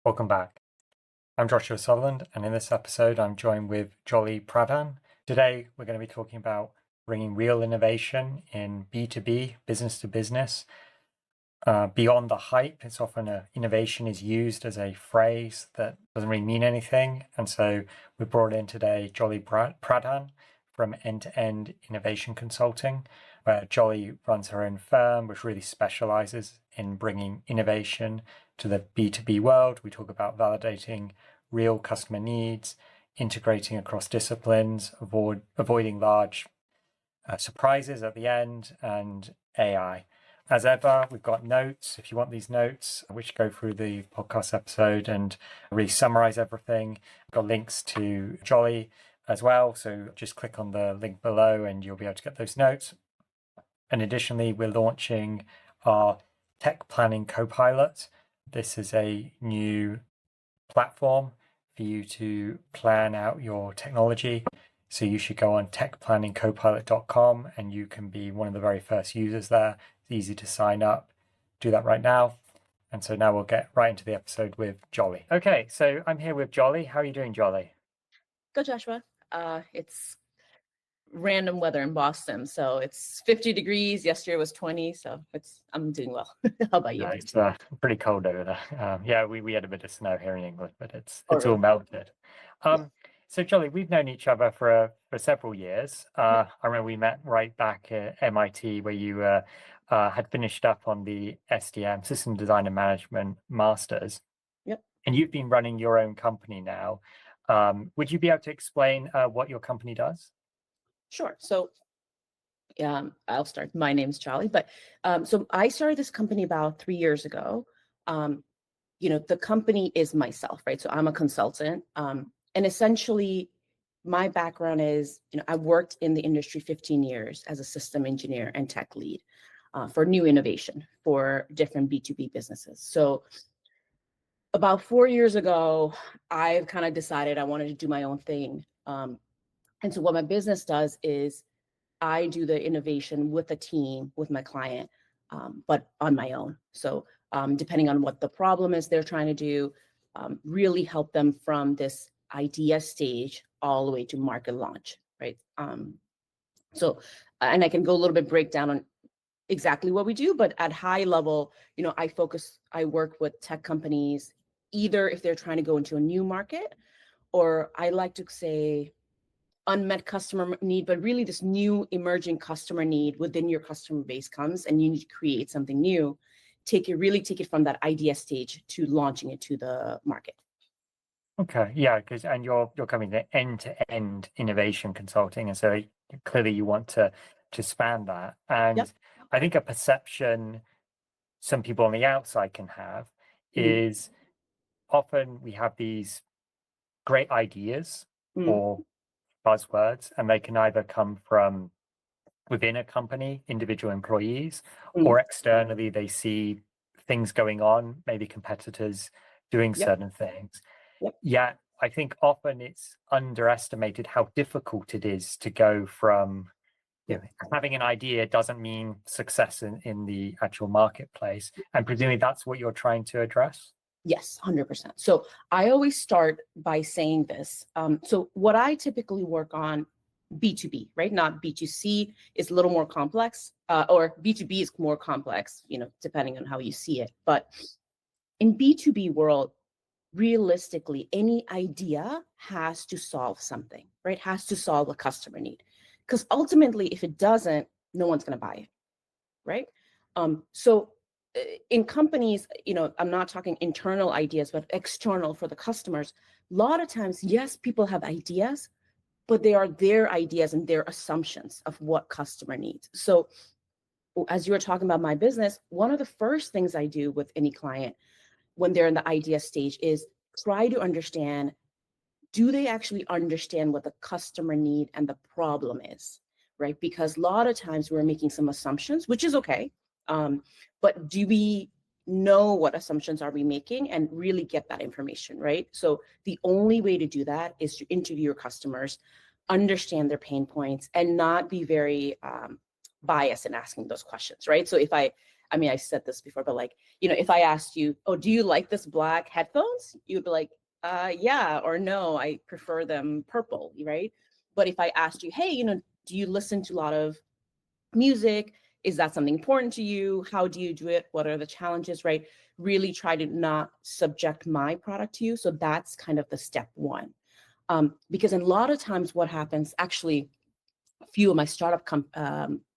Welcome back. I'm Joshua Sutherland, and in this episode, I'm joined with Jolly Pradhan. Today, we're going to be talking about bringing real innovation in B2B, business to business. Beyond the hype, it's often innovation is used as a phrase that doesn't really mean anything. And so we brought in today Jolly Pradhan from End-to-End Innovation Consulting, where Jolly runs her own firm, which really specializes in bringing innovation to the B2B world. We talk about validating real customer needs, integrating across disciplines, avoiding large surprises at the end, and AI. As ever, we've got notes. If you want these notes, which go through the podcast episode and really summarize everything, we've got links to Jolly as well. So just click on the link below and you'll be able to get those notes. And additionally, we're launching our Tech Planning Copilot. This is a new platform for you to plan out your technology. So you should go on techplanningcopilot.com and you can be one of the very first users there. It's easy to sign up. Do that right now. And so now we'll get right into the episode with Jolly. Okay, so I'm here with Jolly. How are you doing, Jolly? Good, Joshua. It's random weather in Boston, so it's 50 degrees. Yesterday was 20, so I'm doing well. How about you? Yeah, it's pretty cold over there. Yeah, we had a bit of snow here in England, but it's really? all melted. So Jolly, we've known each other for several years. I remember we met right back at MIT, where you had finished up on the SDM, System Design and Management Masters. Yep. And you've been running your own company now. Would you be able to explain what your company does? Sure. So I'll start. My name's Charlie, but so I started this company about 3 years ago. The company is myself, right? So I'm a consultant. And essentially, my background is, I worked in the industry 15 years as a system engineer and tech lead for new innovation for different B2B businesses. So about 4 years ago, I've kind of decided I wanted to do my own thing. And so what my business does is I do the innovation with a team, with my client, but on my own. So depending on what the problem is they're trying to do, really help them from this idea stage all the way to market launch, right? So, and I can go a little bit breakdown on exactly what we do, but at high level, I work with tech companies, either if they're trying to go into a new market, or I like to say unmet customer need, but really this new emerging customer need within your customer base comes and you need to create something new, take it from that idea stage to launching it to the market. Okay, yeah, and you're coming to end-to-end innovation consulting, and so clearly you want to span that. And Yep. I think a perception some people on the outside can have is often we have these great ideas or buzzwords, and they can either come from within a company, individual employees, or externally they see things going on, maybe competitors doing certain things. Yeah, I think often it's underestimated how difficult it is to go from having an idea doesn't mean success in the actual marketplace. And presumably that's what you're trying to address? Yes, 100%. So I always start by saying this. So what I typically work on, B2B, right? Not B2C, is a little more complex, or B2B is more complex, depending on how you see it. But in B2B world, realistically, any idea has to solve something, right? Has to solve a customer need. Because ultimately, if it doesn't, no one's going to buy it, right? So in companies, I'm not talking internal ideas, but external for the customers. A lot of times, yes, people have ideas, but they are their ideas and their assumptions of what customer needs. So as you were talking about my business, one of the first things I do with any client when they're in the idea stage is try to understand, do they actually understand what the customer need and the problem is, right? Because a lot of times we're making some assumptions, which is okay. But do we know what assumptions are we making and really get that information, right? So the only way to do that is to interview your customers, understand their pain points, and not be very biased in asking those questions, right? So if I I mean, I said this before, but like, if I asked you, oh, do you like this black headphones? You'd be like, yeah, or no, I prefer them purple, right? But if I asked you, hey, do you listen to a lot of music? Is that something important to you? How do you do it? What are the challenges, right? Really try to not subject my product to you. So that's kind of the step one. Because a lot of times what happens, actually, a few of my startup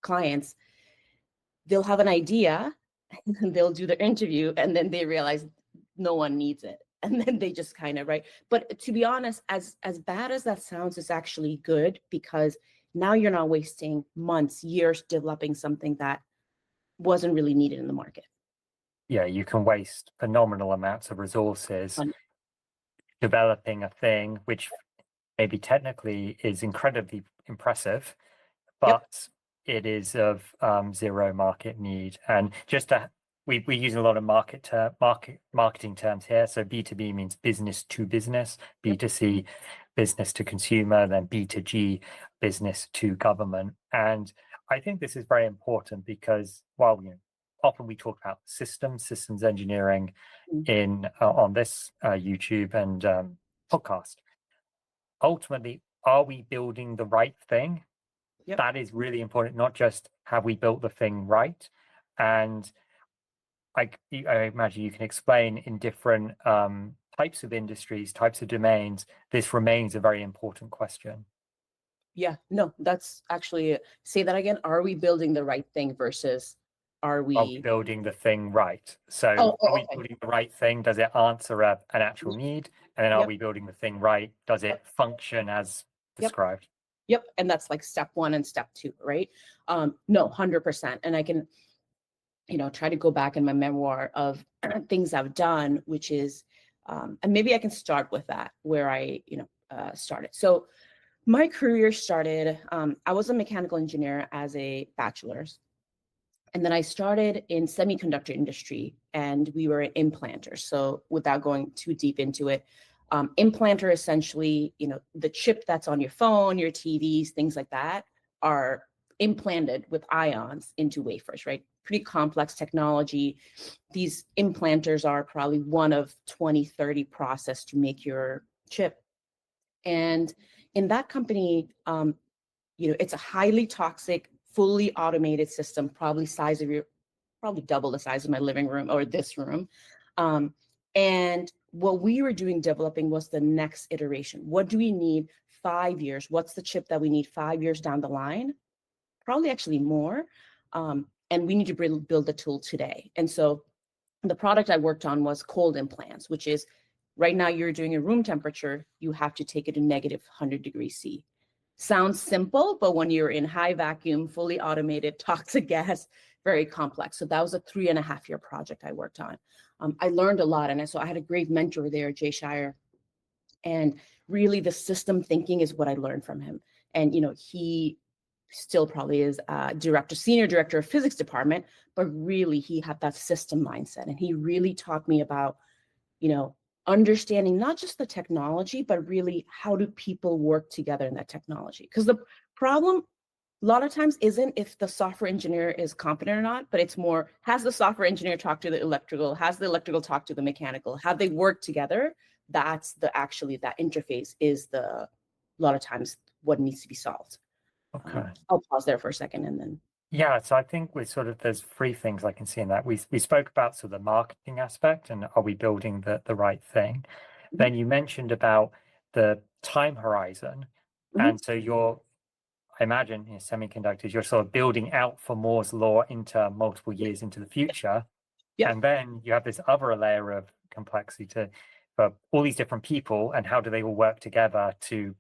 clients, they'll have an idea and they'll do their interview and then they realize no one needs it. And then they just kind of, right? But to be honest, as bad as that sounds, it's actually good, because now you're not wasting months, years developing something that wasn't really needed in the market. Yeah, you can waste phenomenal amounts of resources developing a thing which maybe technically is incredibly impressive, but it is of zero market need. And just we use a lot of marketing terms here. So B2B means business to business, B2C business to consumer, then B2G business to government. And I think this is very important because while often we talk about systems engineering in on this YouTube and podcast, ultimately, are we building the right thing? Yep. That is really important, not just have we built the thing right. And I imagine you can explain in different types of industries, types of domains, this remains a very important question. Yeah, no, that's actually, say that again. Are we building the right thing versus are we building the thing right? So are we building the right thing? Does it answer an actual need? And then are we building the thing right? Does it function as described? Yep. And that's like step one and step two, right? No, 100%. And I can, try to go back in my memoir of things I've done, which is, and maybe I can start with that where I, started. So my career started, I was a mechanical engineer as a bachelor's. And then I started in semiconductor industry and we were implanters. So without going too deep into it, implanter essentially, the chip that's on your phone, your TVs, things like that are implanted with ions into wafers, right? Pretty complex technology. These implanters are probably one of 20, 30 process to make your chip. And in that company, it's a highly toxic, fully automated system, probably double the size of my living room or this room. And what we were developing was the next iteration. What do we need 5 years? What's the chip that we need 5 years down the line? Probably actually more. And we need to build the tool today. And so the product I worked on was cold implants, which is right now you're doing a room temperature, you have to take it to negative 100 degrees C. Sounds simple, but when you're in high vacuum, fully automated, toxic gas, very complex. So that was a 3.5-year project I worked on. I learned a lot. And so I had a great mentor there, Jay Shire. And really the system thinking is what I learned from him. And, he still probably is senior director of physics department, but really he had that system mindset. And he really taught me about, understanding not just the technology, but really how do people work together in that technology? Because the problem a lot of times isn't if the software engineer is competent or not, but it's more, has the software engineer talk to the electrical, has the electrical talk to the mechanical, have they work together? That's that interface is a lot of times what needs to be solved. Okay. I'll pause there for a second and then. Yeah, so I think there's three things I can see in that. We spoke about sort of the marketing aspect and are we building the right thing? Mm-hmm. Then you mentioned about the time horizon. Mm-hmm. And so I imagine in semiconductors, you're sort of building out for Moore's law into multiple years into the future. Yeah. And then you have this other layer of complexity for all these different people and how do they all work together to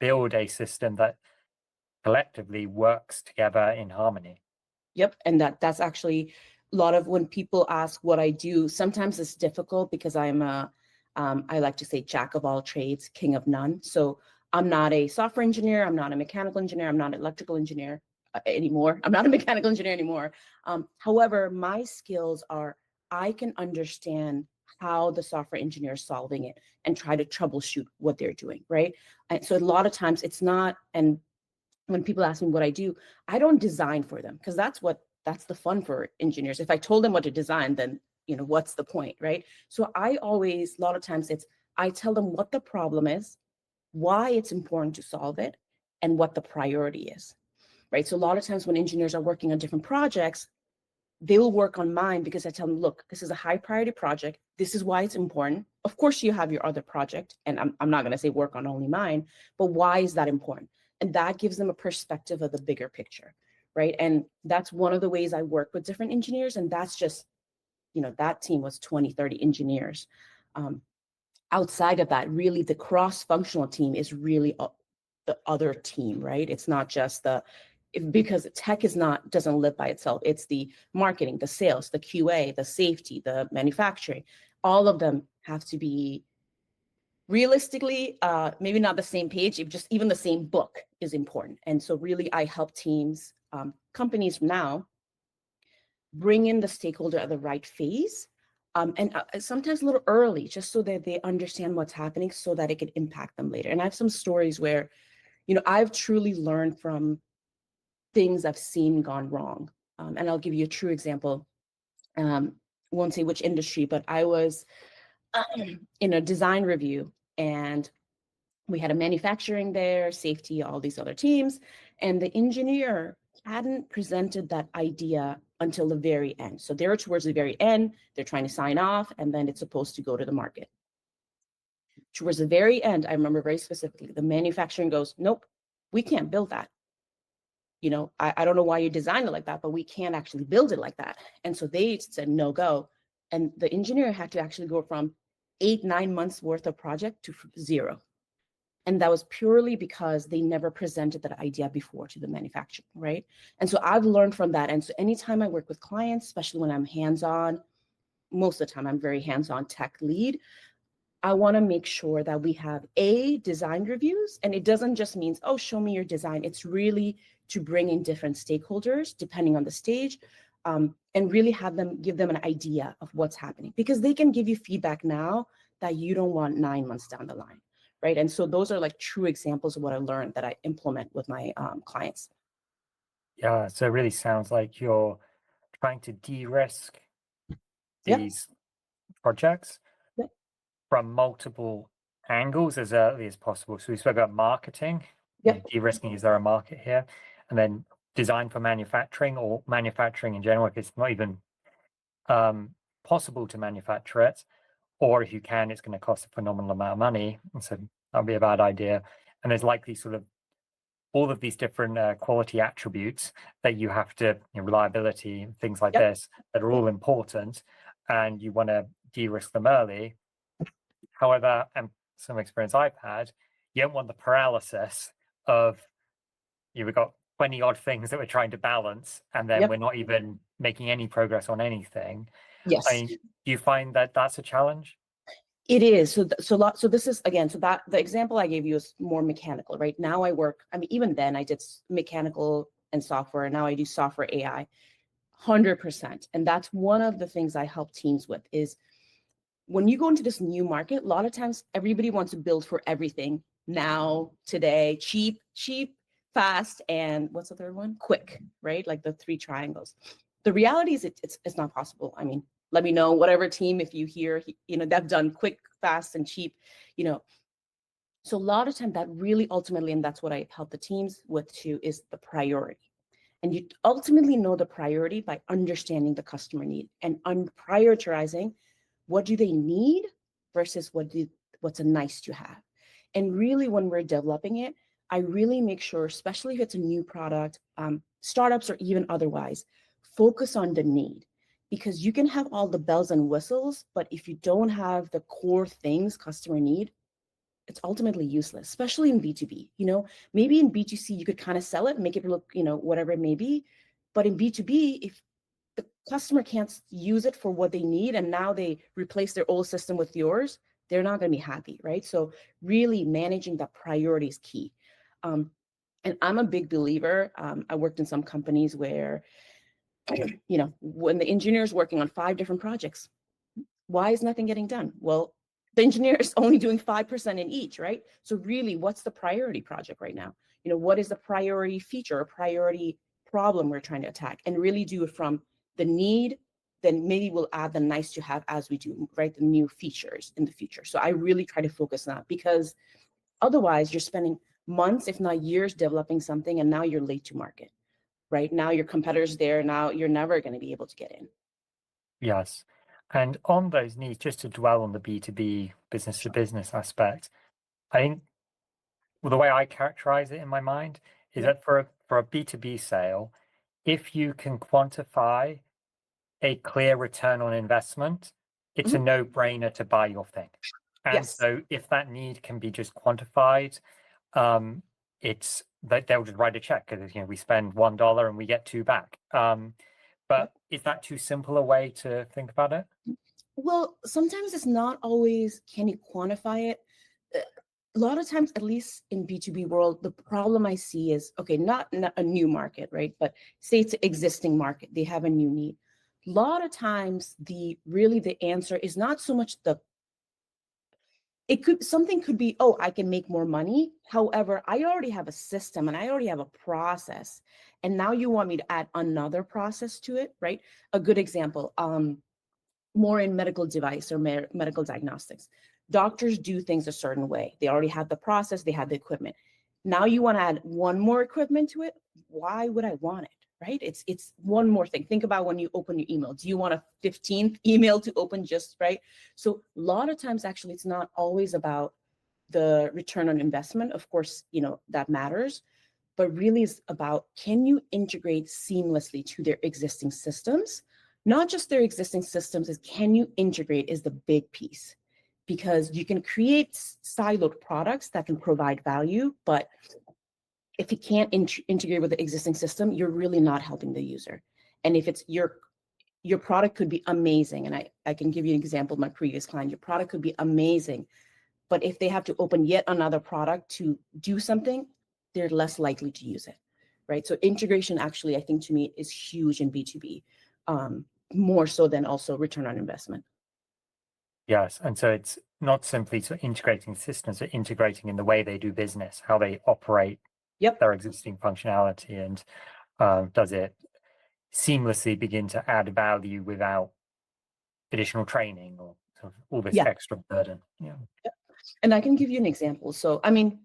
build a system that collectively works together in harmony. Yep. And that's actually a lot of when people ask what I do, sometimes it's difficult because I like to say jack of all trades, king of none. So I'm not a software engineer. I'm not a mechanical engineer. I'm not an electrical engineer anymore. I'm not a mechanical engineer anymore. However, my skills are, I can understand how the software engineer is solving it and try to troubleshoot what they're doing, right? And so a lot of times it's not, and when people ask me what I do, I don't design for them because that's what that's the fun for engineers. If I told them what to design, then, what's the point, right? So I always, a lot of times I tell them what the problem is, why it's important to solve it, and what the priority is, right? So a lot of times when engineers are working on different projects, they will work on mine because I tell them, look, this is a high priority project. This is why it's important. Of course, you have your other project, and I'm not going to say work on only mine, but why is that important? And that gives them a perspective of the bigger picture, right? And that's one of the ways I work with different engineers. And that's just, that team was 20, 30 engineers. Outside of that, really the cross-functional team is really the other team, right? It's not just because tech doesn't live by itself. It's the marketing, the sales, the QA, the safety, the manufacturing. All of them have to be realistically, maybe not the same page, if just even the same book is important. And so really I help teams, companies now bring in the stakeholder at the right phase. And sometimes a little early, just so that they understand what's happening so that it can impact them later. And I have some stories where, I've truly learned from things I've seen gone wrong. And I'll give you a true example. Won't say which industry, but I was in a design review, and we had a manufacturing there, safety, all these other teams, and the engineer hadn't presented that idea until the very end. So they're towards the very end, they're trying to sign off, and then it's supposed to go to the market. Towards the very end, I remember very specifically, the manufacturing goes, nope, we can't build that. I don't know why you designed it like that, but we can't actually build it like that. And so they said, no go. And the engineer had to actually go from 8-9 months worth of project to 0. And that was purely because they never presented that idea before to the manufacturer, right? And so I've learned from that. And so anytime I work with clients, especially when I'm hands-on, most of the time I'm very hands-on tech lead, I want to make sure that we have design reviews. And it doesn't just mean, oh, show me your design. It's really to bring in different stakeholders, depending on the stage, and really give them an idea of what's happening. Because they can give you feedback now that you don't want 9 months down the line. Right. And so those are like true examples of what I learned that I implement with my clients. Yeah, so it really sounds like you're trying to de-risk Yep. these projects Yep. from multiple angles as early as possible. So we spoke about marketing, Yep. de-risking, is there a market here? And then design for manufacturing, or manufacturing in general, if it's not even possible to manufacture it, or if you can, it's going to cost a phenomenal amount of money. And so that'll be a bad idea. And there's likely sort of all of these different quality attributes that you have to, reliability, things like Yep. this, that are all important, and you want to de-risk them early. However, and some experience I've had, you don't want the paralysis of, we've got 20 odd things that we're trying to balance, and then Yep. we're not even making any progress on anything. Yes. I mean, do you find that that's a challenge? It is. So this is, again, so that the example I gave you is more mechanical, right? Now I work, even then I did mechanical and software, and now I do software AI, 100%. And that's one of the things I help teams with is when you go into this new market, a lot of times everybody wants to build for everything now, today, cheap, fast, and what's the third one? Quick, right? Like the 3 triangles. The reality is it's not possible. Let me know, whatever team, if you hear, they've done quick, fast, and cheap, So a lot of time that really ultimately, and that's what I help the teams with too, is the priority. And you ultimately know the priority by understanding the customer need and prioritizing what do they need versus what's a nice to have. And really when we're developing it, I really make sure, especially if it's a new product, startups or even otherwise, focus on the need. Because you can have all the bells and whistles, but if you don't have the core things customer need, it's ultimately useless, especially in B2B. Maybe in B2C, you could kind of sell it, make it look, whatever it may be. But in B2B, if the customer can't use it for what they need, and now they replace their old system with yours, they're not going to be happy, right? So really managing that priority is key. And I'm a big believer. I worked in some companies where, when the engineer is working on 5 different projects, why is nothing getting done? Well, the engineer is only doing 5% in each, right? So really, what's the priority project right now? What is the priority feature or priority problem we're trying to attack, and really do it from the need. Then maybe we'll add the nice to have as we do, right? The new features in the future. So I really try to focus on that, because otherwise you're spending months, if not years, developing something, and now you're late to market, right? Now your competitor's there. Now you're never going to be able to get in. Yes. And on those needs, just to dwell on the B2B, business to business aspect, I think, well, the way I characterize it in my mind is that for a B2B sale, if you can quantify a clear return on investment, it's a no-brainer to buy your thing. And Yes. so if that need can be just quantified, it's that they'll just write a check, because we spend $1 and we get $2 back. But is that too simple a way to think about it? Well, sometimes it's not always, can you quantify it? A lot of times, at least in B2B world, the problem I see is, okay, not a new market, right? But say it's an existing market, they have a new need. A lot of times the answer is not so much something could be, oh, I can make more money. However, I already have a system and I already have a process. And now you want me to add another process to it, right? A good example, more in medical device or medical diagnostics. Doctors do things a certain way. They already have the process, they have the equipment. Now you want to add one more equipment to it. Why would I want it? Right? It's one more thing. Think about when you open your email. Do you want a 15th email to open just right? So a lot of times, actually, it's not always about the return on investment. Of course, that matters, but really is about, can you integrate seamlessly to their existing systems? Not just their existing systems, is can you integrate is the big piece, because you can create siloed products that can provide value, but if you can't integrate with the existing system, you're really not helping the user. And if it's your product could be amazing, and I can give you an example of my previous client. Your product could be amazing, but if they have to open yet another product to do something, they're less likely to use it, right? So integration, actually, I think, to me, is huge in B2B, more so than also return on investment. Yes, and so it's not simply integrating systems, but integrating in the way they do business, how they operate their existing functionality, and does it seamlessly begin to add value without additional training or sort of all this extra burden. And I can give you an example. So, I mean,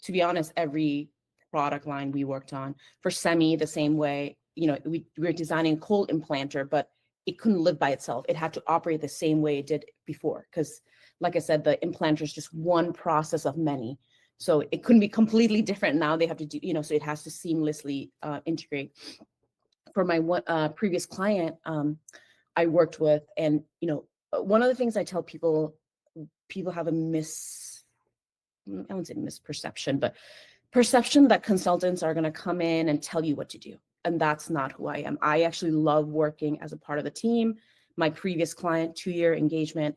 to be honest, every product line we worked on, for Semi, the same way, we were designing a cold implanter, but it couldn't live by itself. It had to operate the same way it did before, because, like I said, the implanter is just one process of many. So it couldn't be completely different. Now they have to do, so it has to seamlessly integrate. For my previous client I worked with, and one of the things I tell people have a I wouldn't say misperception, but perception that consultants are going to come in and tell you what to do. And that's not who I am. I actually love working as a part of the team. My previous client, 2-year engagement,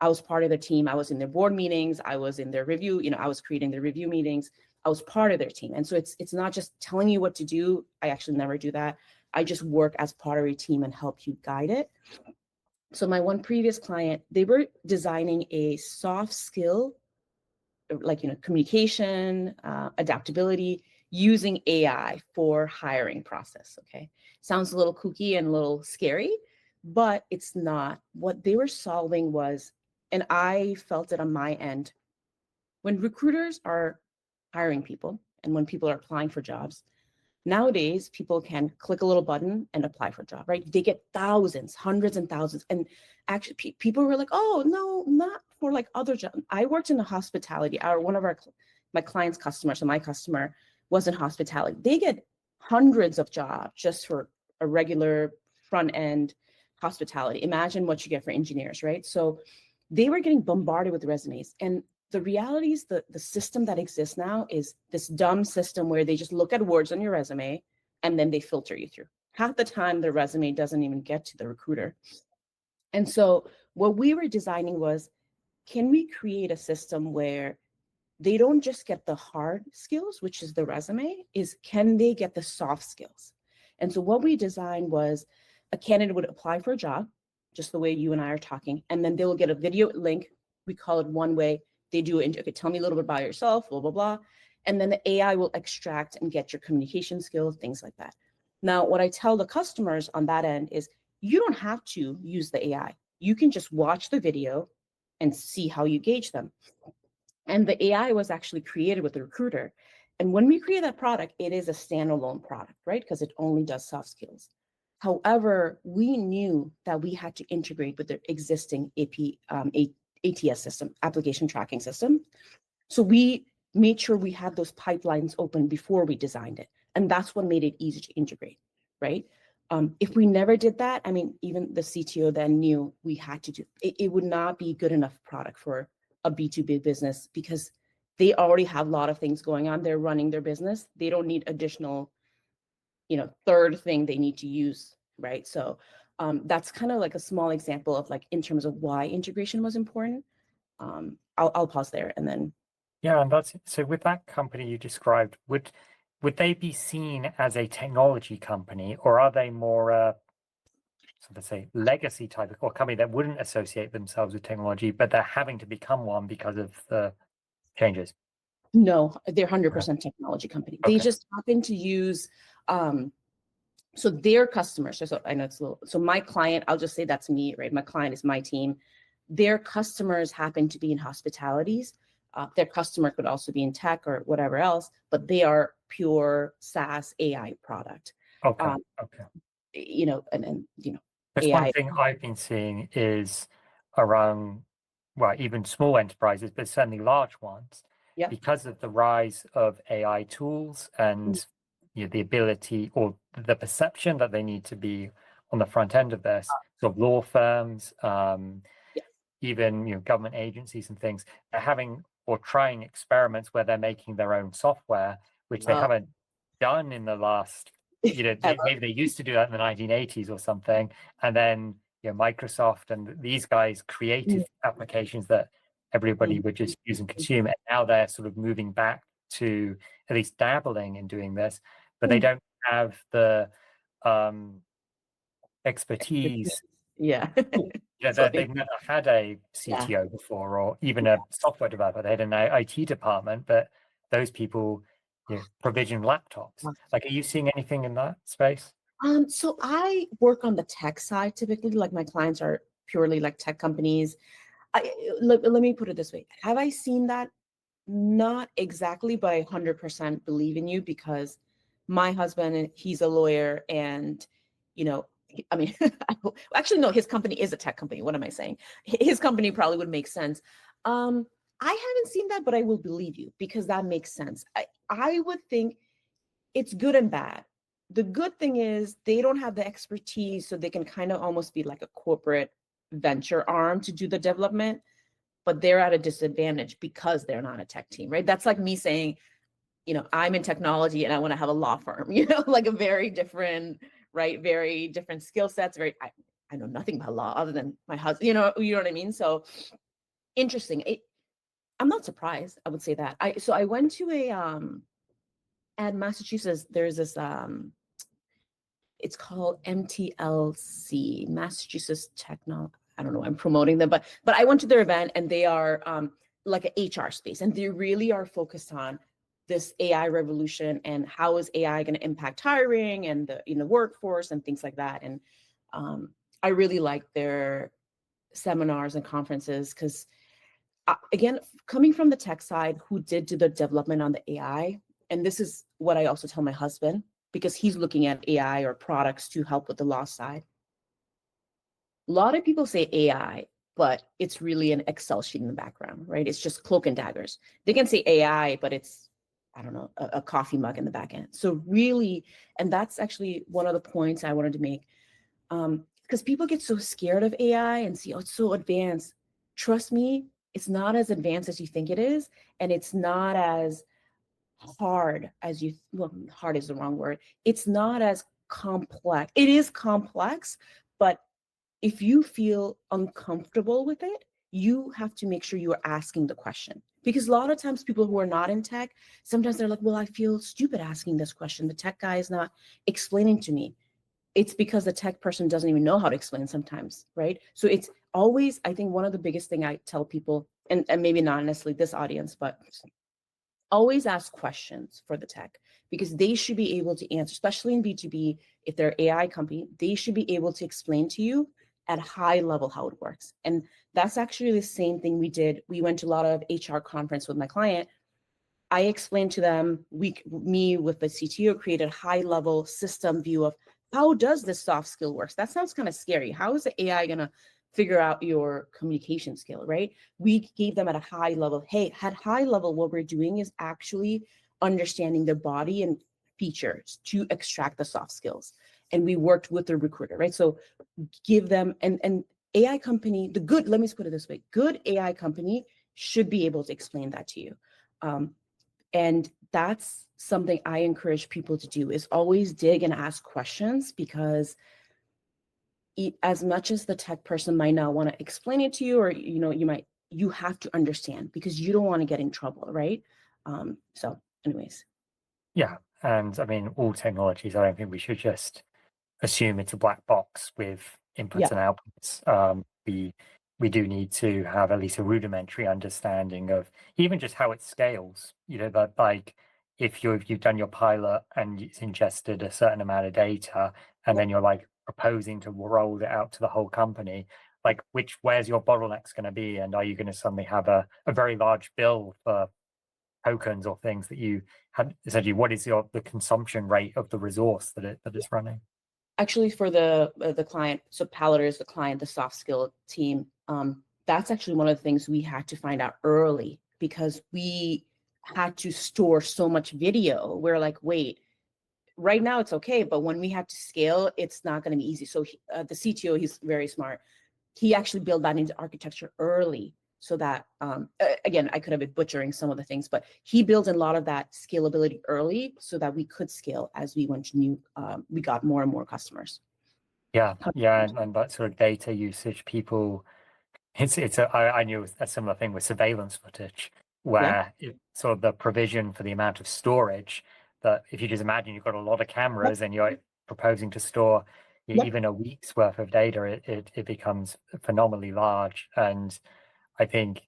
I was part of the team. I was in their board meetings. I was in their review. I was creating their review meetings. I was part of their team. And so it's not just telling you what to do. I actually never do that. I just work as part of a team and help you guide it. So my one previous client, they were designing a soft skill, like, communication, adaptability, using AI for hiring process. Okay. Sounds a little kooky and a little scary, but it's not. What they were solving was, and I felt it on my end, when recruiters are hiring people and when people are applying for jobs, nowadays people can click a little button and apply for a job, right? They get thousands, hundreds and thousands. And actually people were like, oh, no, not for like other jobs. I worked in the hospitality. One of my client's customers, so my customer was in hospitality. They get hundreds of jobs just for a regular front end hospitality. Imagine what you get for engineers, right? So they were getting bombarded with resumes. And the reality is the system that exists now is this dumb system where they just look at words on your resume and then they filter you through. Half the time, the resume doesn't even get to the recruiter. And so what we were designing was, can we create a system where they don't just get the hard skills, which is the resume, is can they get the soft skills? And so what we designed was, a candidate would apply for a job, just the way you and I are talking, and then they will get a video link. We call it one way. They do it. Okay, tell me a little bit about yourself, blah, blah, blah. And then the AI will extract and get your communication skills, things like that. Now, what I tell the customers on that end is you don't have to use the AI. You can just watch the video and see how you gauge them. And the AI was actually created with the recruiter. And when we create that product, it is a standalone product, right? Because it only does soft skills. However, we knew that we had to integrate with the existing ATS system, application tracking system. So we made sure we had those pipelines open before we designed it. And that's what made it easy to integrate, right? If we never did that, I mean, even the CTO then knew we had to do it. It would not be good enough product for a B2B business because they already have a lot of things going on. They're running their business. They don't need additional, third thing they need to use, right? So that's kind of like a small example of like in terms of why integration was important. I'll pause there and then. Yeah, and that's so with that company you described, would they be seen as a technology company, or are they more so to say legacy type or company that wouldn't associate themselves with technology, but they're having to become one because of the changes? No, they're 100% technology company. They just happen to use so their customers. So I know it's a little. So my client, I'll just say that's me, right? My client is my team. Their customers happen to be in hospitalities. Their customer could also be in tech or whatever else, but they are pure SaaS AI product. Okay. That's one AI. thing I've been seeing is around, well, even small enterprises, but certainly large ones, Yeah. because of the rise of AI tools and the ability or the perception that they need to be on the front end of this. So law firms, even government agencies and things, are having or trying experiments where they're making their own software, which they haven't done in the last. Maybe they used to do that in the 1980s or something, and then Microsoft and these guys created applications that everybody would just use and consume, and now they're sort of moving back to at least dabbling in doing this, but they don't have the expertise. Yeah. They've never had a CTO before, or even a software developer. They had an IT department, but those people provision laptops. Like, are you seeing anything in that space? So I work on the tech side typically. Like my clients are purely like tech companies. Let me put it this way. Have I seen that? Not exactly, but I 100% believe in you because my husband, he's a lawyer and, I mean, actually, no, his company is a tech company. What am I saying? His company probably would make sense. I haven't seen that, but I will believe you because that makes sense. I would think it's good and bad. The good thing is they don't have the expertise, so they can kind of almost be like a corporate venture arm to do the development, but they're at a disadvantage because they're not a tech team, right? That's like me saying, I'm in technology and I want to have a law firm, like a very different, right? Very different skill sets. I know nothing about law other than my husband, you know what I mean? So interesting. I'm not surprised. I would say that. I went to at Massachusetts, there's this, it's called MTLC, Massachusetts Techno. I don't know, I'm promoting them, but I went to their event and they are like an HR space, and they really are focused on this AI revolution and how is AI going to impact hiring and the workforce and things like that. And I really like their seminars and conferences because, again, coming from the tech side, who did do the development on the AI, and this is what I also tell my husband because he's looking at AI or products to help with the law side. A lot of people say AI, but it's really an Excel sheet in the background, right? It's just cloak and daggers. They can say AI, but it's, I don't know, a coffee mug in the back end. So really, and that's actually one of the points I wanted to make, because people get so scared of AI and see, oh, it's so advanced. Trust me, it's not as advanced as you think it is, and it's not as hard as hard is the wrong word. It's not as complex. It is complex, but if you feel uncomfortable with it, you have to make sure you are asking the question. Because a lot of times people who are not in tech, sometimes they're like, well, I feel stupid asking this question. The tech guy is not explaining to me. It's because the tech person doesn't even know how to explain sometimes, right? So it's always, I think one of the biggest thing I tell people, and maybe not necessarily this audience, but always ask questions for the tech, because they should be able to answer, especially in B2B. If they're AI company, they should be able to explain to you at a high level how it works. And that's actually the same thing we did. We went to a lot of HR conference with my client. I explained to them, me with the CTO created a high level system view of how does this soft skill works. That sounds kind of scary. How is the AI going to figure out your communication skill, right? We gave them at a high level, hey, at high level, what we're doing is actually understanding their body and features to extract the soft skills. And we worked with the recruiter, right? So give them, and AI company, let me put it this way, good AI company should be able to explain that to you. And that's something I encourage people to do, is always dig and ask questions, because as much as the tech person might not want to explain it to you, or you have to understand, because you don't want to get in trouble, right? So anyways. Yeah, and I mean, all technologies, I don't think we should just assume it's a black box with inputs and outputs. We do need to have at least a rudimentary understanding of even just how it scales. That, like, if you've done your pilot and it's ingested a certain amount of data, and then you're like proposing to roll it out to the whole company, like where's your bottlenecks going to be, and are you going to suddenly have a very large bill for tokens or things that you had? Essentially, what is the consumption rate of the resource that it's running? Actually, for the client, so Paladar is the client, the soft skill team. That's actually one of the things we had to find out early, because we had to store so much video. We're like, wait, right now it's okay, but when we have to scale, it's not going to be easy. So the CTO, he's very smart. He actually built that into architecture early, so that, again, I could have been butchering some of the things, but he built a lot of that scalability early so that we could scale as we went to we got more and more customers. Yeah, and that sort of data usage, people, I knew a similar thing with surveillance footage, Yeah. where sort of the provision for the amount of storage, that if you just imagine you've got a lot of cameras and you're proposing to store even a week's worth of data, it becomes phenomenally large. And I think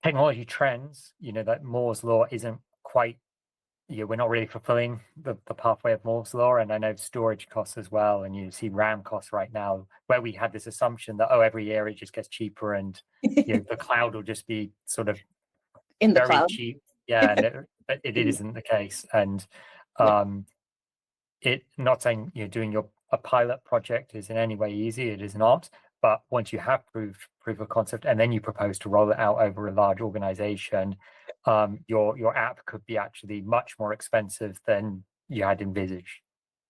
technology trends, that Moore's law isn't quite, we're not really fulfilling the pathway of Moore's law. And I know storage costs as well. And you see RAM costs right now, where we had this assumption that, every year it just gets cheaper, and the cloud will just be sort of In the very cloud. cheap. Yeah, and it isn't the case. And Yeah. not saying doing a pilot project is in any way easy. It is not. But once you have proof of concept, and then you propose to roll it out over a large organization, your app could be actually much more expensive than you had envisaged.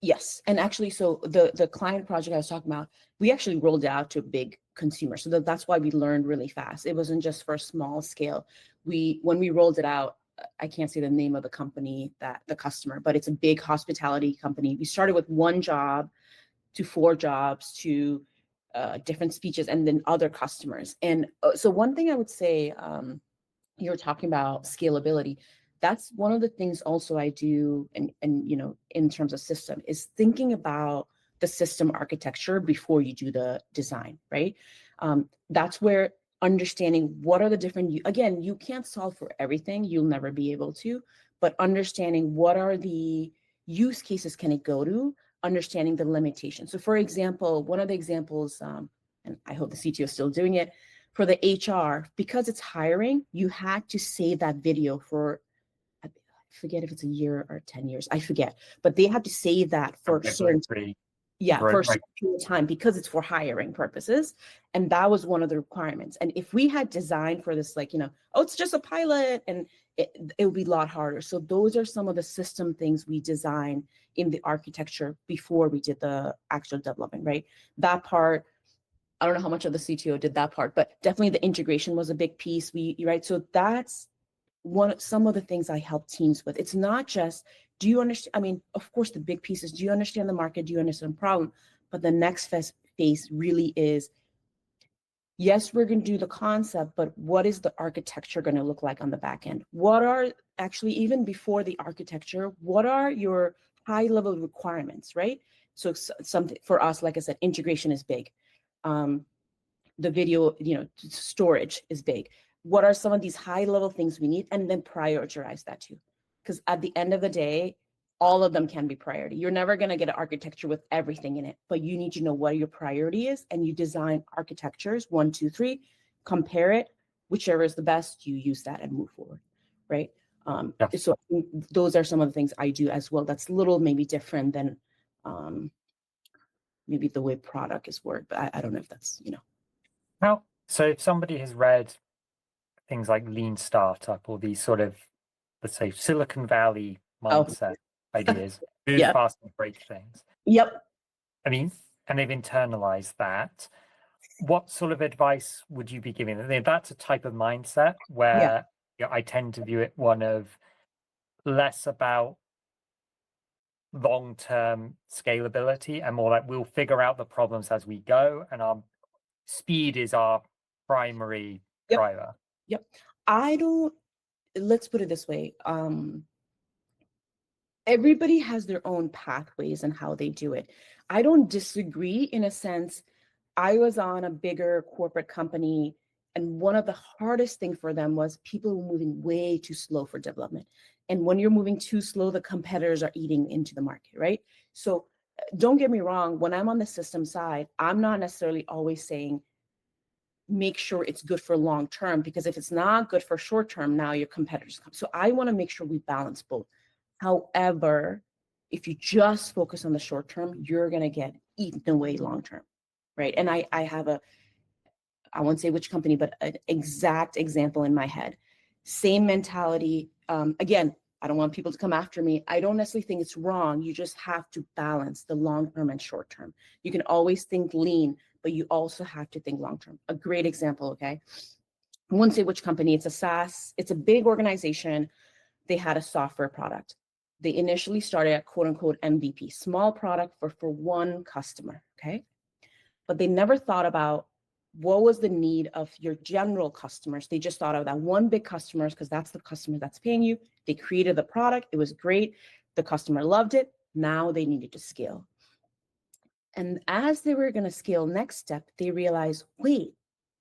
Yes, and actually, so the client project I was talking about, we actually rolled it out to a big consumer. So that's why we learned really fast. It wasn't just for a small scale. When we rolled it out, I can't say the name of the company, that the customer, but it's a big hospitality company. We started with 1 job to 4 jobs to different speeches, and then other customers. And so one thing I would say, you're talking about scalability. That's one of the things also I do, and in terms of system, is thinking about the system architecture before you do the design, right? That's where understanding what are the different, again, you can't solve for everything, you'll never be able to, but understanding what are the use cases can it go to, understanding the limitations. So for example, one of the examples, and I hope the CTO is still doing it, for the HR, because it's hiring, you had to save that video for, I forget if it's a year or 10 years, I forget, but they have to save that for certain, for a certain period of time, because it's for hiring purposes. And that was one of the requirements. And if we had designed for this, like, it's just a pilot, and it would be a lot harder. So those are some of the system things we designed in the architecture before we did the actual development, right? That part, I don't know how much of the CTO did that part, but definitely the integration was a big piece. Right. So that's some of the things I help teams with. It's not just, do you understand? I mean, of course, the big piece is, do you understand the market? Do you understand the problem? But the next phase really is, yes, we're going to do the concept, but what is the architecture going to look like on the back end? What are actually, even before the architecture, what are your high level requirements, right? So something for us, like I said, integration is big. The video, storage is big. what are some of these high level things we need, and then prioritize that too. Because at the end of the day, all of them can be priority. You're never going to get an architecture with everything in it, but you need to know what your priority is, and you design architectures, 1, 2, 3, compare it, whichever is the best, you use that and move forward, right? Yes. So those are some of the things I do as well. That's a little maybe different than maybe the way product is worked, but I don't know if that's, Now, so if somebody has read things like Lean Startup or these sort of, let's say, Silicon Valley mindset ideas, move yeah, fast and break things. yep. I mean, and they've internalized that. What sort of advice would you be giving them? That's a type of mindset where I tend to view it one of less about long-term scalability and more like we'll figure out the problems as we go, and our speed is our primary driver. Yep. Let's put it this way. Everybody has their own pathways and how they do it. I don't disagree in a sense. I was on a bigger corporate company, and one of the hardest things for them was people were moving way too slow for development. And when you're moving too slow, the competitors are eating into the market, right? So don't get me wrong, when I'm on the system side, I'm not necessarily always saying, make sure it's good for long term, because if it's not good for short term, now your competitors come. So I want to make sure we balance both. However, if you just focus on the short term, you're going to get eaten away long term, right? And I have I won't say which company, but an exact example in my head. Same mentality. Again, I don't want people to come after me. I don't necessarily think it's wrong. You just have to balance the long term and short term. You can always think lean, but you also have to think long term. A great example, okay? I won't say which company. It's a SaaS. It's a big organization. They had a software product. They initially started at quote unquote MVP, small product for one customer, okay? But they never thought about what was the need of your general customers. They just thought of that one big customers because that's the customer that's paying you. They created the product. It was great. The customer loved it. Now they needed to scale. And as they were going to scale next step, they realized, wait,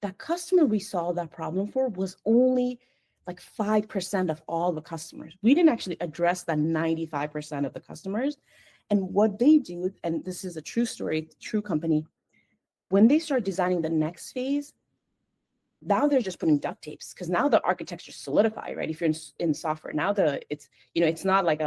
that customer we solved that problem for was only like 5% of all the customers. We didn't actually address that 95% of the customers. And what they do, and this is a true story, true company, when they start designing the next phase, now they're just putting duct tapes because now the architecture solidify, right? If you're in software, now it's not like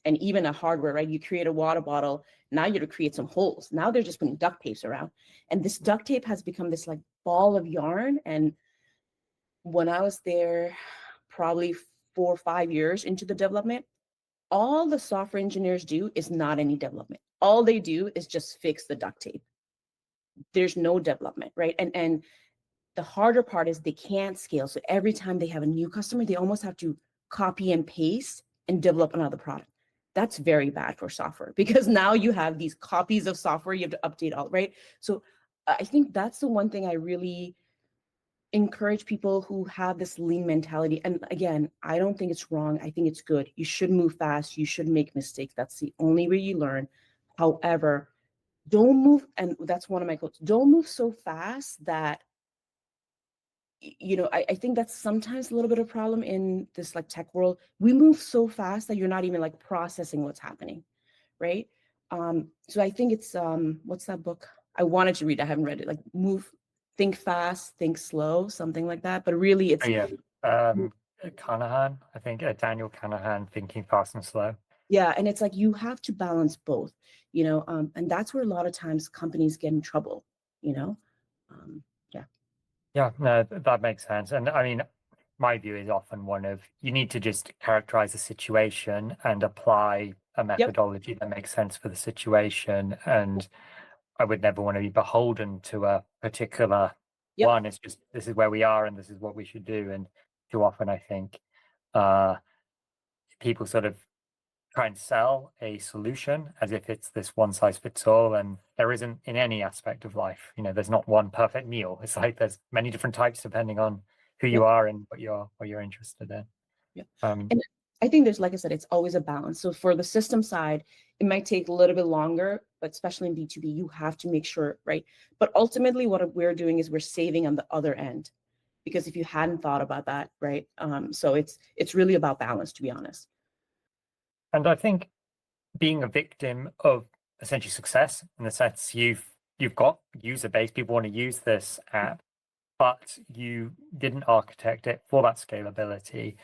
even a hardware, right? You create a water bottle, now you have to create some holes. Now they're just putting duct tapes around. And this duct tape has become this like ball of yarn. And when I was there, probably 4 or 5 years into the development, all the software engineers do is not any development. All they do is just fix the duct tape. There's no development, right? And the harder part is they can't scale. So every time they have a new customer, they almost have to copy and paste and develop another product. That's very bad for software because now you have these copies of software you have to update all, right? So I think that's the one thing I really encourage people who have this lean mentality. And again, I don't think it's wrong. I think it's good. You should move fast. You should make mistakes. That's the only way you learn. However, don't move, and that's one of my quotes, don't move so fast that, I think that's sometimes a little bit of a problem in this like tech world. We move so fast that you're not even like processing what's happening, right? So I think it's, what's that book? I wanted to read, I haven't read it, like think fast, think slow, something like that. But really it's— Canahan, I think Daniel Canahan, Thinking Fast and Slow. Yeah, and it's like you have to balance both, and that's where a lot of times companies get in trouble, yeah. Yeah, no, that makes sense. And I mean, my view is often one of you need to just characterize the situation and apply a methodology that makes sense for the situation. And I would never want to be beholden to a particular one. It's just this is where we are and this is what we should do. And too often I think people sort of try and sell a solution as if it's this one size fits all, and there isn't in any aspect of life. There's not one perfect meal. It's like there's many different types depending on who you are and what you're interested in. And I think there's, like I said, it's always a balance. So for the system side, it might take a little bit longer, but especially in B2B, you have to make sure, right? But ultimately what we're doing is we're saving on the other end. because if you hadn't thought about that, right? So it's really about balance, to be honest. And I think being a victim of essentially success, in the sense you've got user base, people want to use this app, but you didn't architect it for that scalability,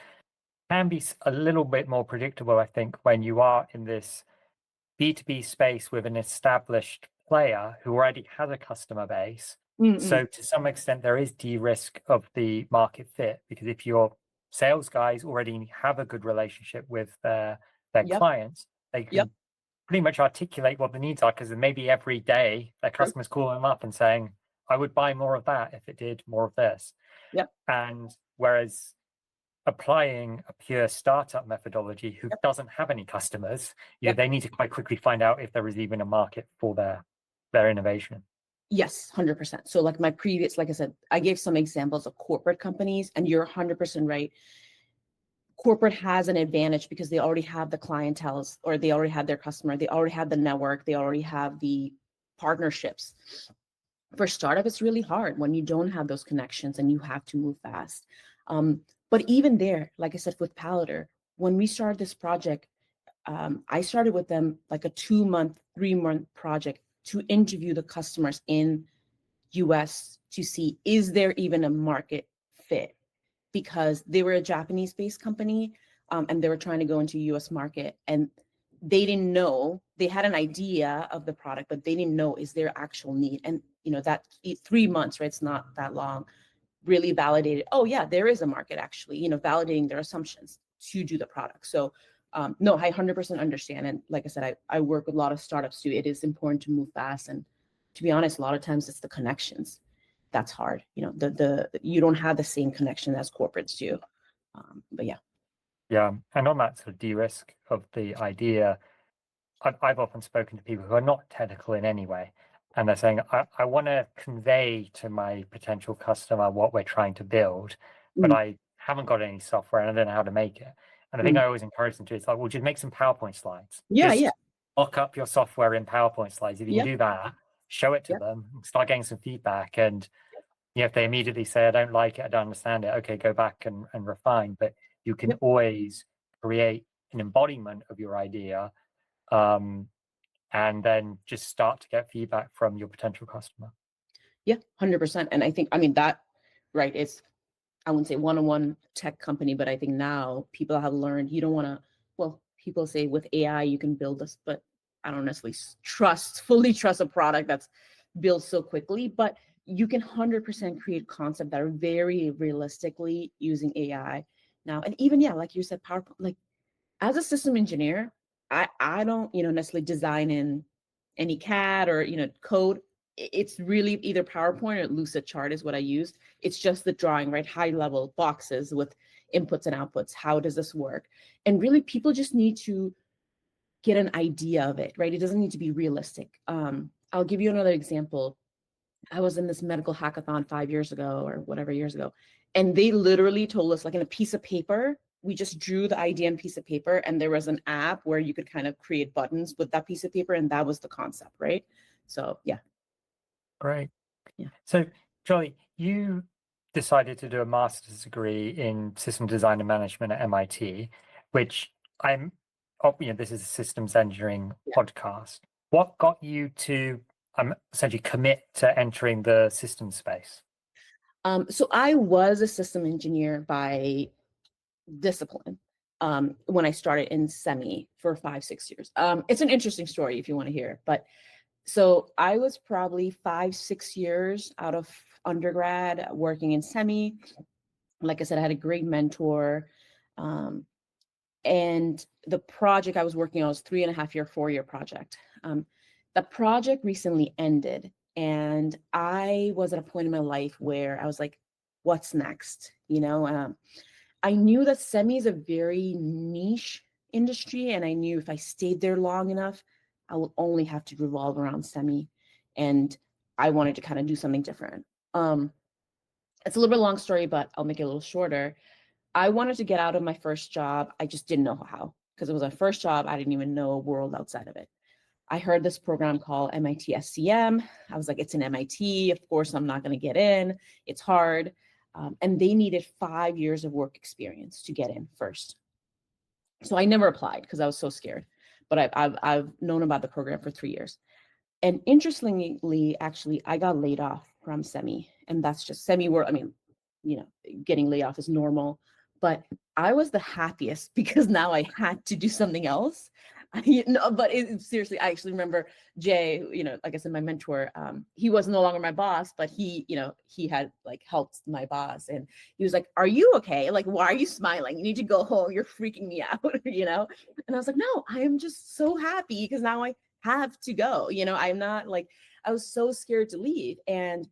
can be a little bit more predictable, I think, when you are in this B2B space with an established player who already has a customer base. So to some extent, there is de-risk of the market fit, because if your sales guys already have a good relationship with their Yep. clients, they can Yep. pretty much articulate what the needs are, because maybe every day their customers call them up and saying, I would buy more of that if it did more of this. Yep. And whereas applying a pure startup methodology who doesn't have any customers, they need to quite quickly find out if there is even a market for their innovation. Yes, 100%. So like my previous, like I said, I gave some examples of corporate companies, and you're 100% right. Corporate has an advantage because they already have the clienteles, or they already have their customer, they already have the network, they already have the partnerships. For startup, it's really hard when you don't have those connections and you have to move fast. But even there, like I said, with Palater, when we started this project, I started with them like a 2-month, 3-month project to interview the customers in US to see, is there even a market fit? Because they were a Japanese-based company, and they were trying to go into US market, and they didn't know, they had an idea of the product, but they didn't know, is there actual need? And that 3 months, right, it's not that long, really validated, oh yeah, there is a market actually, validating their assumptions to do the product. So no, I 100% understand. And like I said, I work with a lot of startups too. It is important to move fast. And to be honest, a lot of times it's the connections that's hard. You don't have the same connection as corporates do. But yeah. Yeah. And on that sort of de-risk of the idea, I've often spoken to people who are not technical in any way. And they're saying, I want to convey to my potential customer what we're trying to build, but I haven't got any software and I don't know how to make it. And I think I always encourage them to, it's like, well, just make some PowerPoint slides. Yeah, just yeah. mock up your software in PowerPoint slides. If you can do that, show it to them, start getting some feedback. And if they immediately say, I don't like it, I don't understand it, okay, go back and refine. But you can always create an embodiment of your idea, and then just start to get feedback from your potential customer. Yeah, 100%. And I think, that, right, it's, I wouldn't say one-on-one tech company, but I think now people have learned you don't want to, well, people say with AI, you can build this, but I don't necessarily fully trust a product that's built so quickly, but you can 100% create concepts that are very realistically using AI now. And even, like you said, PowerPoint, like as a system engineer, I don't, necessarily design in any CAD or, code. It's really either PowerPoint or Lucid Chart is what I use. It's just the drawing, right? High level boxes with inputs and outputs. How does this work? And really people just need to get an idea of it, right? It doesn't need to be realistic. I'll give you another example. I was in this medical hackathon 5 years ago or whatever years ago, and they literally told us, like, in a piece of paper, we just drew the idea on a piece of paper, and there was an app where you could kind of create buttons with that piece of paper, and that was the concept, right? So yeah. Great. Yeah. So Jolly, you decided to do a master's degree in system design and management at MIT, which this is a systems engineering podcast. What got you to essentially commit to entering the systems space? So I was a system engineer by discipline when I started in semi for 5-6 years. It's an interesting story if you want to hear, but so I was probably 5-6 years out of undergrad working in semi. Like I said, I had a great mentor. And the project I was working on was 3.5-year, 4-year project. The project recently ended, and I was at a point in my life where I was like, what's next? I knew that semi is a very niche industry, and I knew if I stayed there long enough, I would only have to revolve around semi, and I wanted to kind of do something different. It's a little bit long story, but I'll make it a little shorter. I wanted to get out of my first job. I just didn't know how, because it was my first job. I didn't even know a world outside of it. I heard this program called MIT SCM. I was like, it's an MIT. Of course, I'm not going to get in. It's hard. And they needed 5 years of work experience to get in first. So I never applied because I was so scared. But I've known about the program for 3 years. And interestingly, actually, I got laid off from Semi, and that's just Semi world. I mean, getting laid off is normal, but I was the happiest because now I had to do something else. But seriously, I actually remember Jay, like I said, my mentor, he was no longer my boss, but he had like helped my boss, and he was like, "Are you okay? Like, why are you smiling? You need to go home. You're freaking me out," And I was like, "No, I am just so happy because now I have to go." I'm not like, I was so scared to leave. And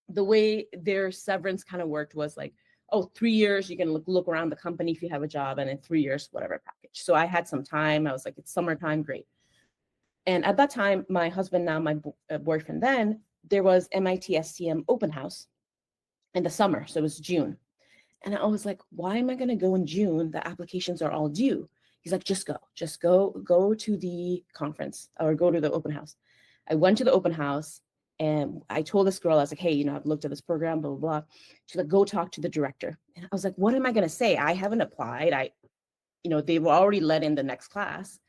the way their severance kind of worked was like, oh, 3 years, you can look around the company if you have a job, and in 3 years, whatever package. So I had some time. I was like, it's summertime, great. And at that time, my husband, now my boyfriend then, there was MIT STM open house in the summer. So it was June. And I was like, why am I going to go in June? The applications are all due. He's like, just go to the conference or go to the open house. I went to the open house and I told this girl, I was like, hey, I've looked at this program, blah, blah, blah. She's like, go talk to the director. And I was like, what am I going to say? I haven't applied. They were already let in the next class.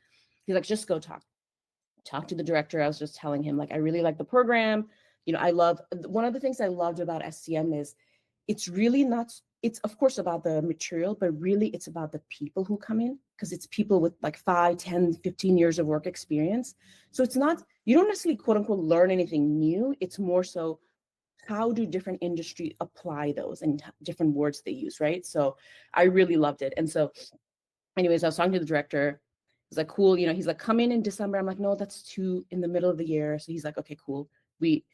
He's like, just go talk to the director. I was just telling him, like, I really like the program. I love, one of the things I loved about STM is it's really not, it's of course about the material, but really it's about the people who come in, because it's people with like 5, 10, 15 years of work experience. So it's not, you don't necessarily quote unquote learn anything new. It's more so, how do different industry apply those and different words they use, right? So I really loved it. And so anyways, I was talking to the director. He's like, cool. He's like, come in December. I'm like, no, that's too in the middle of the year. So he's like, okay, cool. We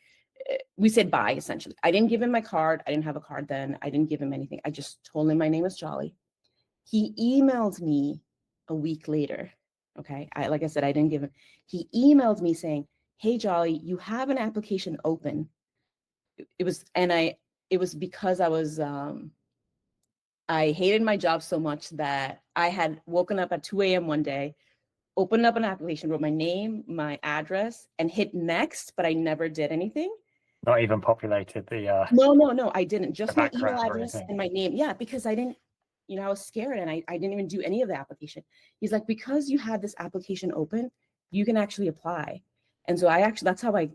said bye, essentially. I didn't give him my card. I didn't have a card then. I didn't give him anything. I just told him my name is Jolly. He emailed me a week later. Okay. Like I said, I didn't give him. He emailed me saying, hey, Jolly, you have an application open. It was because I hated my job so much that I had woken up at 2 a.m. one day, opened up an application, wrote my name, my address, and hit next, but I never did anything. Not even populated the No, I didn't. Just my email background or address anything. and my name. Yeah, because I didn't, I was scared and I didn't even do any of the application. He's like, because you had this application open, you can actually apply. And so that's how I,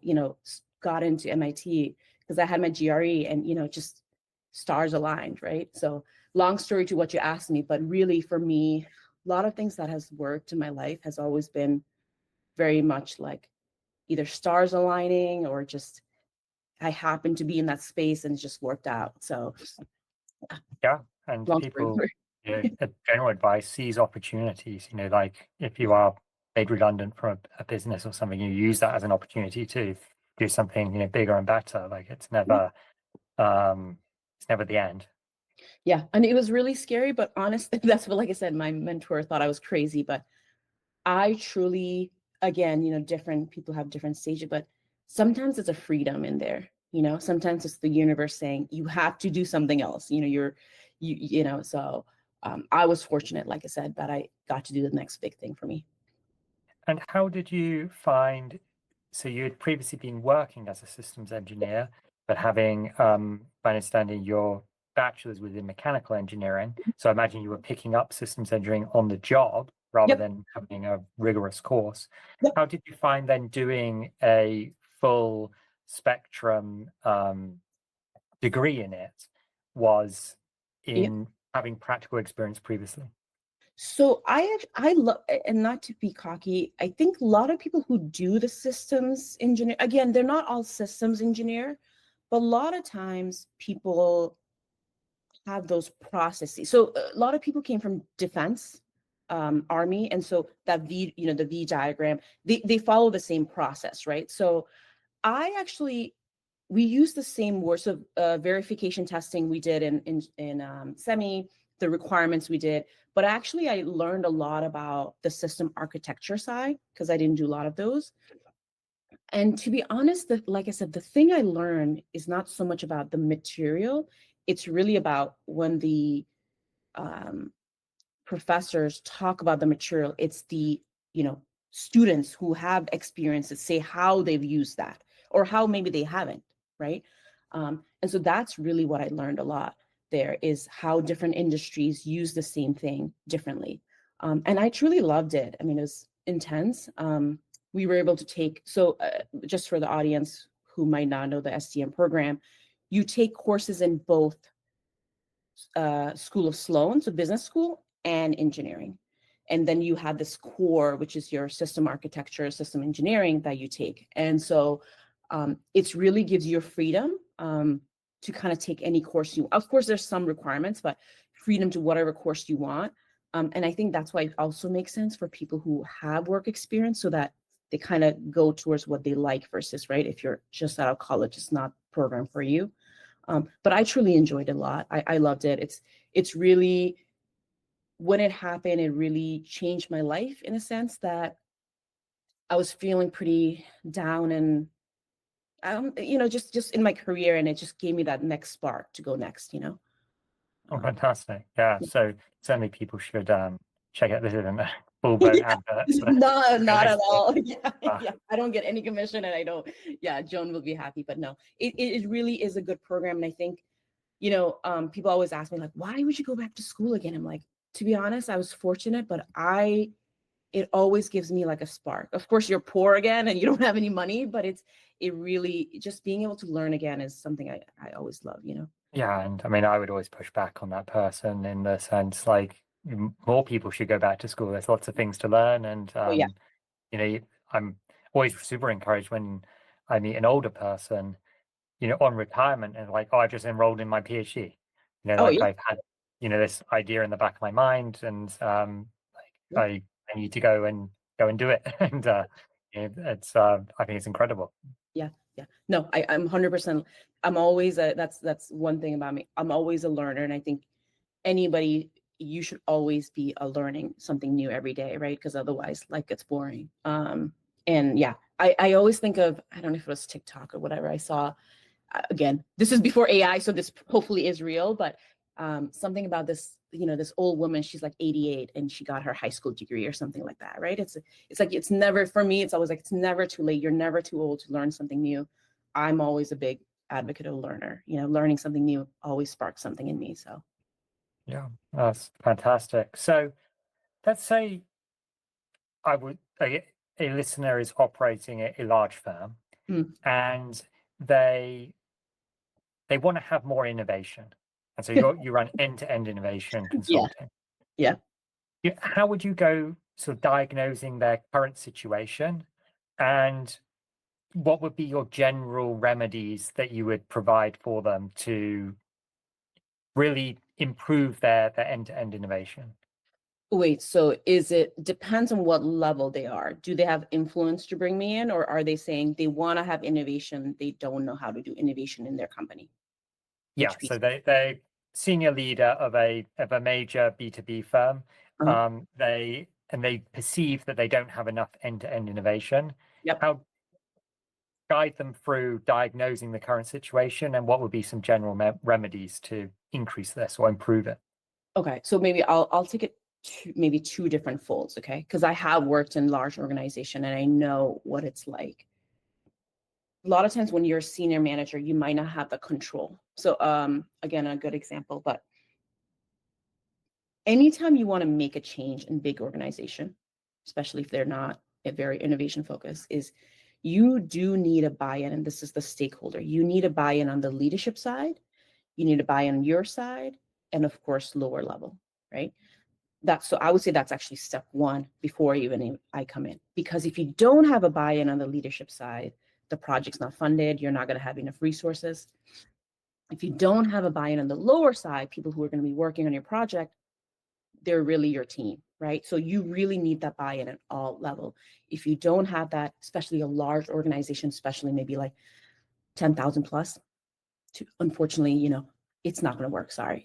got into MIT, because I had my GRE and, just stars aligned, right? So long story to what you asked me, but really for me, a lot of things that has worked in my life has always been very much like either stars aligning or just I happened to be in that space and it just worked out. So Yeah, and long story. people, general advice, seize opportunities. Like if you are made redundant from a business or something, you use that as an opportunity to do something bigger and better. Like it's never the end. Yeah, and it was really scary, but honestly, that's what, like I said, my mentor thought I was crazy, but I truly, again, different people have different stages, but sometimes it's a freedom in there. Sometimes it's the universe saying you have to do something else. So I was fortunate, like I said, that I got to do the next big thing for me. And how did you find? So you had previously been working as a systems engineer, but having, by understanding, your bachelor's was in mechanical engineering. So I imagine you were picking up systems engineering on the job rather Yep. than having a rigorous course. Yep. How did you find then doing a full spectrum degree in it was in having practical experience previously? So I love, and not to be cocky, I think a lot of people who do the systems engineer, again, they're not all systems engineer, but a lot of times people have those processes. So a lot of people came from defense, army, and so that the V diagram, they follow the same process, right? So we use the same words of verification testing we did in Semi, the requirements we did, but actually I learned a lot about the system architecture side because I didn't do a lot of those. And to be honest, like I said, the thing I learned is not so much about the material. It's really about when the professors talk about the material, it's the, students who have experiences say how they've used that or how maybe they haven't, right? And so that's really what I learned a lot there, is how different industries use the same thing differently. And I truly loved it. I mean, it was intense. We were able to take, just for the audience who might not know the STM program, you take courses in both School of Sloan, so business school, and engineering. And then you have this core, which is your system architecture, system engineering that you take. And so it really gives you freedom to kind of take any course you, of course, there's some requirements, but freedom to whatever course you want. And I think that's why it also makes sense for people who have work experience, so that they kind of go towards what they like versus, right, if you're just out of college, it's not program for you. But I truly enjoyed it a lot. I loved it. It's really, when it happened, it really changed my life in a sense that I was feeling pretty down and just in my career, and it just gave me that next spark to go next. Oh, fantastic. Yeah. So certainly people should check out. This isn't a full boat Yeah, advert, but not at realistic. all. Yeah, Uh, yeah. I don't get any commission, and I don't. Yeah, Joan will be happy, but no, it really is a good program, and I think, people always ask me like, why would you go back to school again? I'm like, to be honest, I was fortunate, but it always gives me like a spark. Of course, you're poor again and you don't have any money, but it really, just being able to learn again is something I always love. yeah. And I mean, I would always push back on that person in the sense like more people should go back to school. There's lots of things to learn. And, Oh yeah. I'm always super encouraged when I meet an older person, on retirement and like, oh, I just enrolled in my PhD. Oh Like yeah. I've had, this idea in the back of my mind, and Yeah. I need to go and do it. And it's I think it's incredible. Yeah. Yeah. No, I'm 100%. I'm always that's one thing about me. I'm always a learner, and I think anybody, you should always be learning something new every day, right? Because otherwise life gets boring. And yeah, I always think of, I don't know if it was TikTok or whatever I saw. Again, this is before AI, so this hopefully is real, but something about this old woman, she's like 88 and she got her high school degree or something like that, right? It's like, it's never, for me, it's always like, it's never too late. You're never too old to learn something new. I'm always a big advocate of a learner. Learning something new always sparks something in me. So Yeah, that's fantastic. So let's say a listener is operating a large firm, mm, and they want to have more innovation, and so you run end-to-end innovation yeah, consulting. yeah. How would you go sort of diagnosing their current situation, and what would be your general remedies that you would provide for them to really improve their end-to-end innovation? Wait, so depends on what level they are. Do they have influence to bring me in, or are they saying they want to have innovation, they don't know how to do innovation in their company? Yeah, Which so piece? they senior leader of a major B2B firm. Uh, They perceive that they don't have enough end-to-end innovation. yep. How guide them through diagnosing the current situation, and what would be some general remedies to increase this or improve it? Okay, so maybe I'll take it to maybe two different folds, okay? Because I have worked in large organization and I know what it's like. A lot of times when you're a senior manager, you might not have the control. So again, a good example, but anytime you want to make a change in big organization, especially if they're not a very innovation focused, is you do need a buy-in, and this is the stakeholder. You need a buy-in on the leadership side, you need a buy-in on your side, and of course, lower level, right? So I would say that's actually step one before even I come in. Because if you don't have a buy-in on the leadership side, the project's not funded, you're not going to have enough resources. If you don't have a buy-in on the lower side, people who are going to be working on your project, they're really your team, right? So you really need that buy-in at all level. If you don't have that, especially a large organization, especially maybe like 10,000 plus, unfortunately, it's not going to work. Sorry.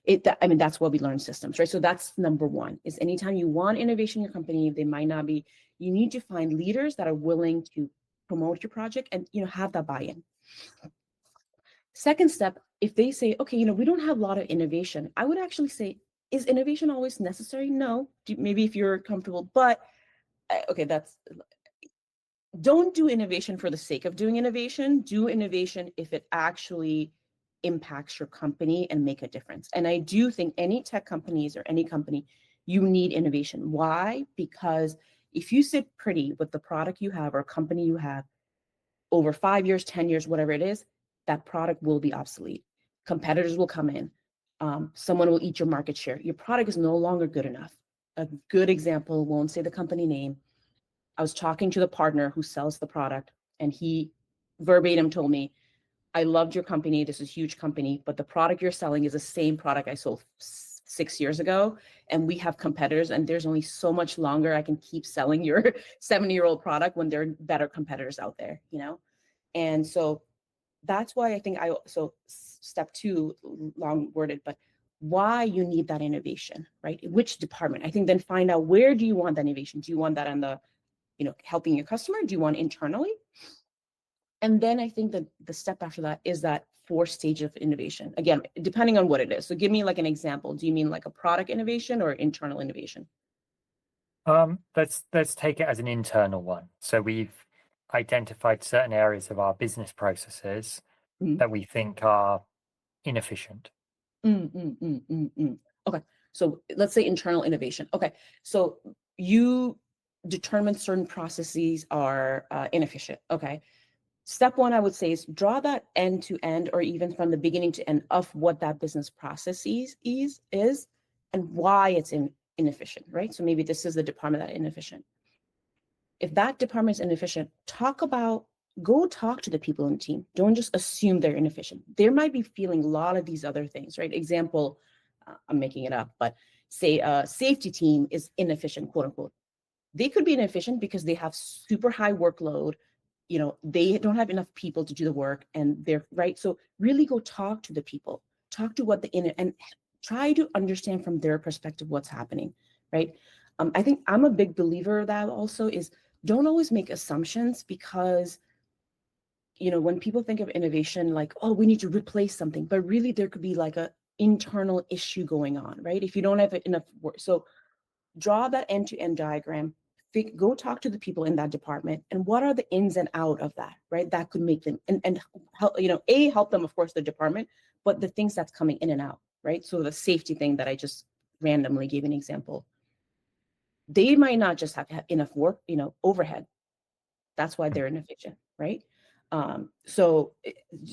That's what we learn systems, right? So that's number one, is anytime you want innovation in your company, they might not be, you need to find leaders that are willing to promote your project and, have that buy-in. Second step, if they say, okay, we don't have a lot of innovation, I would actually say, is innovation always necessary? No, maybe if you're comfortable, but okay, don't do innovation for the sake of doing innovation. Do innovation if it actually impacts your company and make a difference. And I do think any tech companies or any company, you need innovation. Why? Because if you sit pretty with the product you have or company you have over 5 years, 10 years, whatever it is, that product will be obsolete. Competitors will come in. Someone will eat your market share. Your product is no longer good enough. A good example, won't say the company name. I was talking to the partner who sells the product, and he verbatim told me, I loved your company. This is a huge company, but the product you're selling is the same product I sold 6 years ago. And we have competitors, and there's only so much longer I can keep selling your 70-year-old product when there are better competitors out there, you know? And so that's why I think so step 2, long worded, but why you need that innovation, right? Which department? I think then find out, where do you want that innovation? Do you want that on the, helping your customer? Do you want internally? And then I think that the step after that is that 4 stage of innovation. Again, depending on what it is. So give me like an example. Do you mean like a product innovation or internal innovation? Let's take it as an internal one. So we've identified certain areas of our business processes that we think are inefficient. Okay, so let's say internal innovation. Okay, so you determine certain processes are inefficient. Okay, step 1, I would say, is draw that end to end, or even from the beginning to end, of what that business process is and why it's inefficient, right? So maybe this is the department that is inefficient. If that department is inefficient, go talk to the people in the team. Don't just assume they're inefficient. They might be feeling a lot of these other things, right? Example, I'm making it up, but say a safety team is inefficient, quote unquote. They could be inefficient because they have super high workload. They don't have enough people to do the work, and they're right. So really go talk to the people, talk to and try to understand from their perspective what's happening, right? I think I'm a big believer of that also is, don't always make assumptions, because when people think of innovation, like, oh, we need to replace something, but really there could be like a internal issue going on, right? If you don't have enough work. So draw that end-to-end diagram, go talk to the people in that department, and what are the ins and out of that, right? That could make them, and help, help them, of course, the department, but the things that's coming in and out, right? So the safety thing that I just randomly gave an example, they might not just have enough work, overhead. That's why they're inefficient, right? So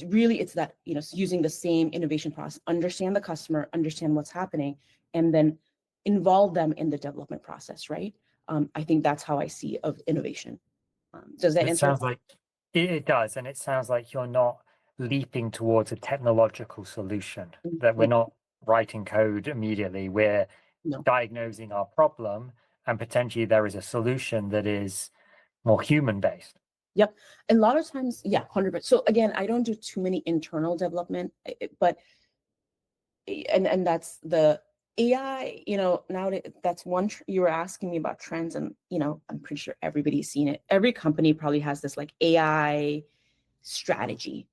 really it's that, using the same innovation process, understand the customer, understand what's happening, and then involve them in the development process, right? I think that's how I see of innovation. Does that It answer? sounds like it does, and it sounds like you're not leaping towards a technological solution, that we're not writing code immediately. We're No. diagnosing our problem, and potentially there is a solution that is more human-based. Yep. And a lot of times, yeah, 100%. So again, I don't do too many internal development, but and that's the AI, now that's one, you were asking me about trends, and, I'm pretty sure everybody's seen it. Every company probably has this like AI strategy,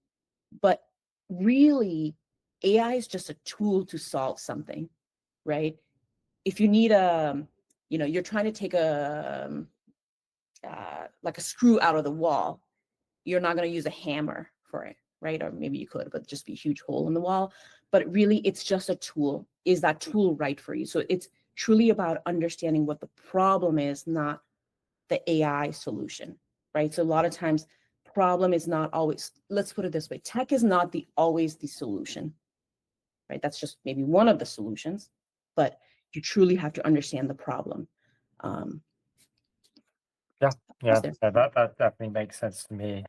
but really AI is just a tool to solve something, right? If you need you're trying to take like a screw out of the wall, you're not going to use a hammer for it, right? Or maybe you could, but just be a huge hole in the wall. But really, it's just a tool. Is that tool right for you? So it's truly about understanding what the problem is, not the AI solution, right? So a lot of times, problem is not always, let's put it this way, tech is not always the solution, right? That's just maybe one of the solutions, but you truly have to understand the problem. Yeah, that definitely makes sense to me.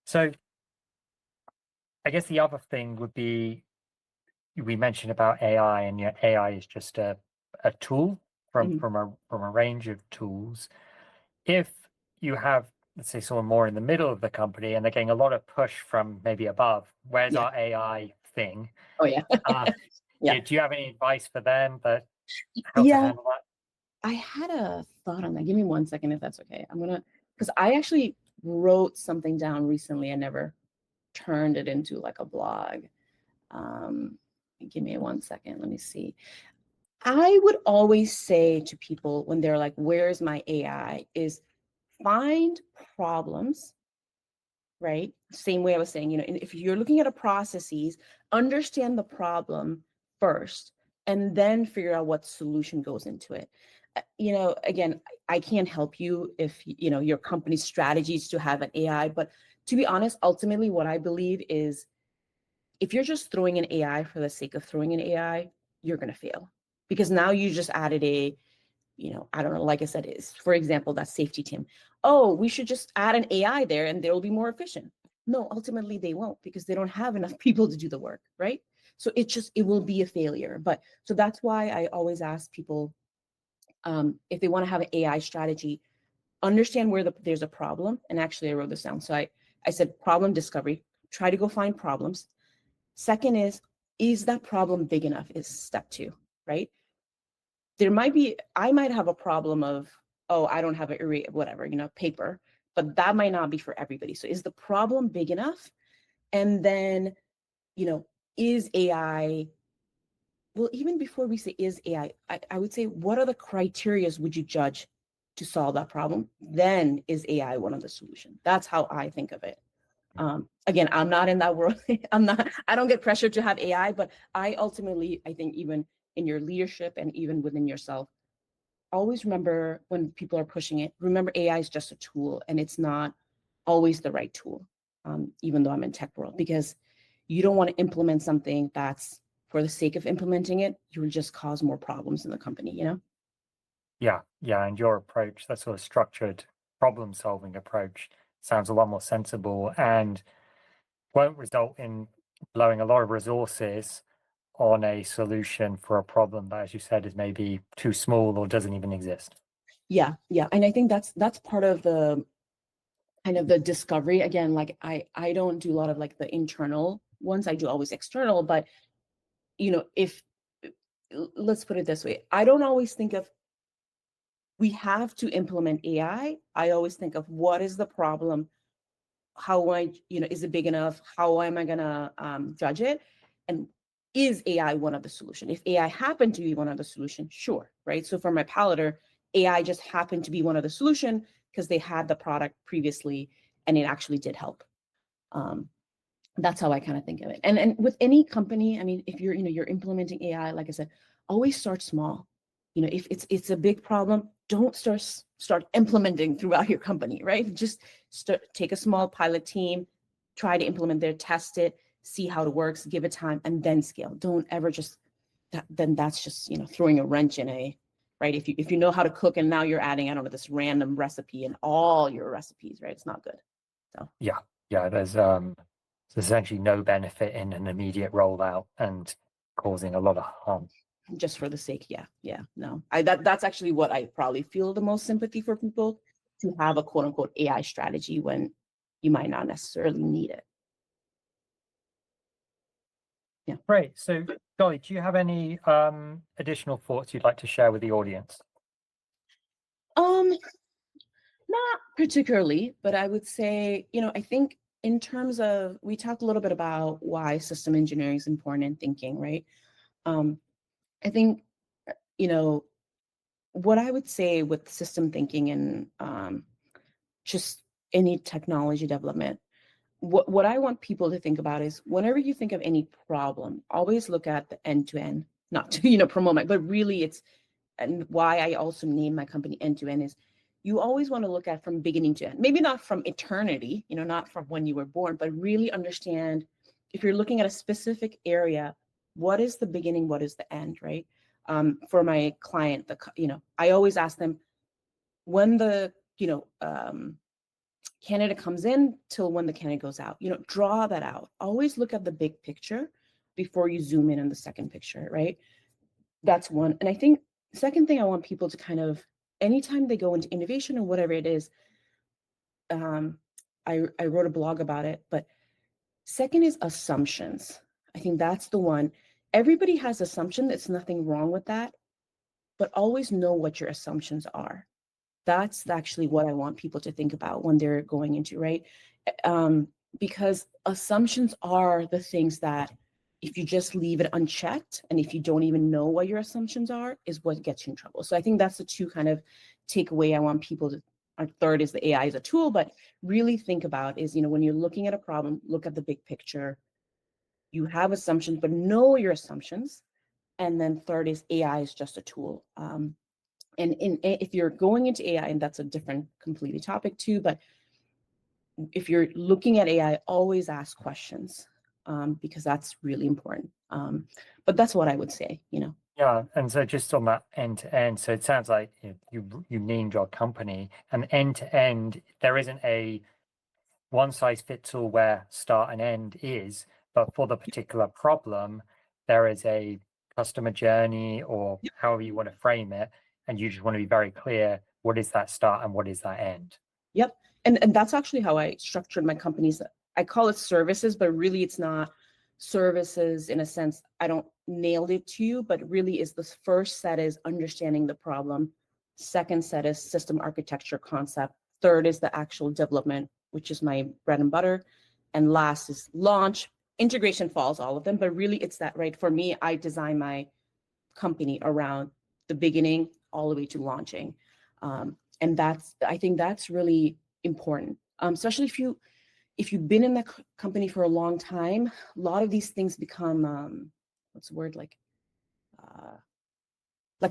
So I guess the other thing would be, we mentioned about AI, and AI is just a tool from a range of tools. If you have, let's say, someone more in the middle of the company and they're getting a lot of push from maybe above, where's Yeah. our AI thing? Oh yeah. Yeah. Do you have any advice for them that how to handle that? I had a thought on that. Give me 1 second if that's okay. Because I actually wrote something down recently. I never turned it into like a blog. Give me 1 second. Let me see. I would always say to people when they're like, where's my AI? Is find problems, right? Same way I was saying, if you're looking at a processes, understand the problem first, and then figure out what solution goes into it. Again, I can't help you if, your company's strategy is to have an AI, but to be honest, ultimately what I believe is if you're just throwing an AI for the sake of throwing an AI, you're going to fail, because now you just added I don't know, like I said, is, for example, that safety team. Oh, we should just add an AI there and they'll be more efficient. No, ultimately they won't, because they don't have enough people to do the work, right? So it will be a failure. But so that's why I always ask people, if they want to have an AI strategy, understand where there's a problem. And actually I wrote this down. So I said problem discovery, try to go find problems. Second is that problem big enough, is step 2, right? I might have a problem of, oh, I don't have whatever, paper, but that might not be for everybody. So is the problem big enough? And then, is AI, well, even before we say is AI, I would say, what are the criterias would you judge to solve that problem? Then is AI one of the solutions? That's how I think of it. Again, I'm not in that world. I don't get pressured to have AI, but I think even in your leadership and even within yourself, always remember, when people are pushing it, remember AI is just a tool, and it's not always the right tool, even though I'm in tech world, because you don't want to implement something that's for the sake of implementing it. You will just cause more problems in the company, Yeah, and your approach, that sort of structured problem-solving approach, sounds a lot more sensible and won't result in blowing a lot of resources on a solution for a problem that, as you said, is maybe too small or doesn't even exist. Yeah. And I think that's part of the kind of the discovery. Again, like I don't do a lot of like the internal ones. I do always external, but if let's put it this way, I don't always think of we have to implement AI. I always think of what is the problem, how is it big enough? How am I gonna judge it? And is AI one of the solution? If AI happened to be one of the solution, sure, right? So for my palator, AI just happened to be one of the solution because they had the product previously and it actually did help. That's how I kind of think of it. And with any company, I mean, if you're implementing AI, like I said, always start small. If it's a big problem, don't start implementing throughout your company, right? Just take a small pilot team, try to implement there, test it, see how it works, give it time, and then scale. Don't ever just then that's just throwing a wrench in right. If you know how to cook and now you're adding, I don't know, this random recipe in all your recipes, right? It's not good. So yeah, there's essentially no benefit in an immediate rollout and causing a lot of harm. Just for the sake, no. That's actually what I probably feel the most sympathy for, people to have a quote unquote AI strategy when you might not necessarily need it. Yeah. Great. So, Dolly, do you have any additional thoughts you'd like to share with the audience? Not particularly, but I would say, I think in terms of, we talked a little bit about why system engineering is important in thinking, right? I think, what I would say with system thinking and just any technology development, what I want people to think about is, whenever you think of any problem, always look at the end to end, not to, promote, but really and why I also name my company end to end is, you always want to look at from beginning to end, maybe not from eternity, not from when you were born, but really understand, if you're looking at a specific area, what is the beginning, what is the end, right? For my client, I always ask them, when the, candidate comes in till when the candidate goes out, draw that out. Always look at the big picture before you zoom in on the second picture, right? That's one. And I think second thing I want people to kind of, anytime they go into innovation or whatever it is, I wrote a blog about it, but second is assumptions. I think that's the one. Everybody has assumption. There's nothing wrong with that, but always know what your assumptions are. That's actually what I want people to think about when they're going into, right? Because assumptions are the things that, if you just leave it unchecked and if you don't even know what your assumptions are, is what gets you in trouble. So I think that's the two kind of takeaway I want people third is the AI is a tool, but really think about is, when you're looking at a problem, look at the big picture. You have assumptions, but know your assumptions. And then third is AI is just a tool. If you're going into AI, and that's a different completely topic too, but if you're looking at AI, always ask questions, because that's really important. But that's what I would say, Yeah, and so just on that end to end, so it sounds like you named your company, and end to end, there isn't a one size fits all where start and end is, but for the particular problem, there is a customer journey or however you want to frame it, and you just want to be very clear what is that start and what is that end. Yep. And that's actually how I structured my companies. I call it services, but really it's not services in a sense. I don't nailed it to you, but really is the first set is understanding the problem. Second set is system architecture concept. Third is the actual development, which is my bread and butter. And last is launch. Integration falls all of them, but really it's that, right? For me, I design my company around the beginning all the way to launching. And I think that's really important, especially if you've been in the company for a long time. A lot of these things become what's the word, like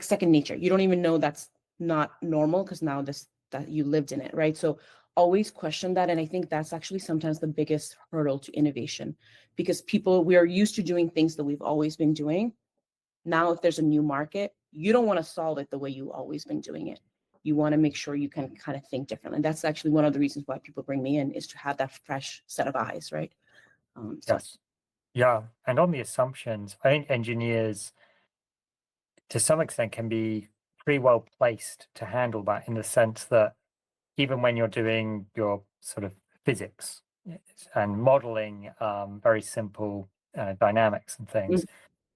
second nature. You don't even know that's not normal because now that you lived in it, right? So always question that. And I think that's actually sometimes the biggest hurdle to innovation, because we are used to doing things that we've always been doing. Now, if there's a new market, you don't want to solve it the way you've always been doing it. You want to make sure you can kind of think differently. And that's actually one of the reasons why people bring me in, is to have that fresh set of eyes, right? Yes. Yeah. And on the assumptions, I think engineers, to some extent, can be pretty well placed to handle that, in the sense that even when you're doing your sort of physics and modeling very simple dynamics and things,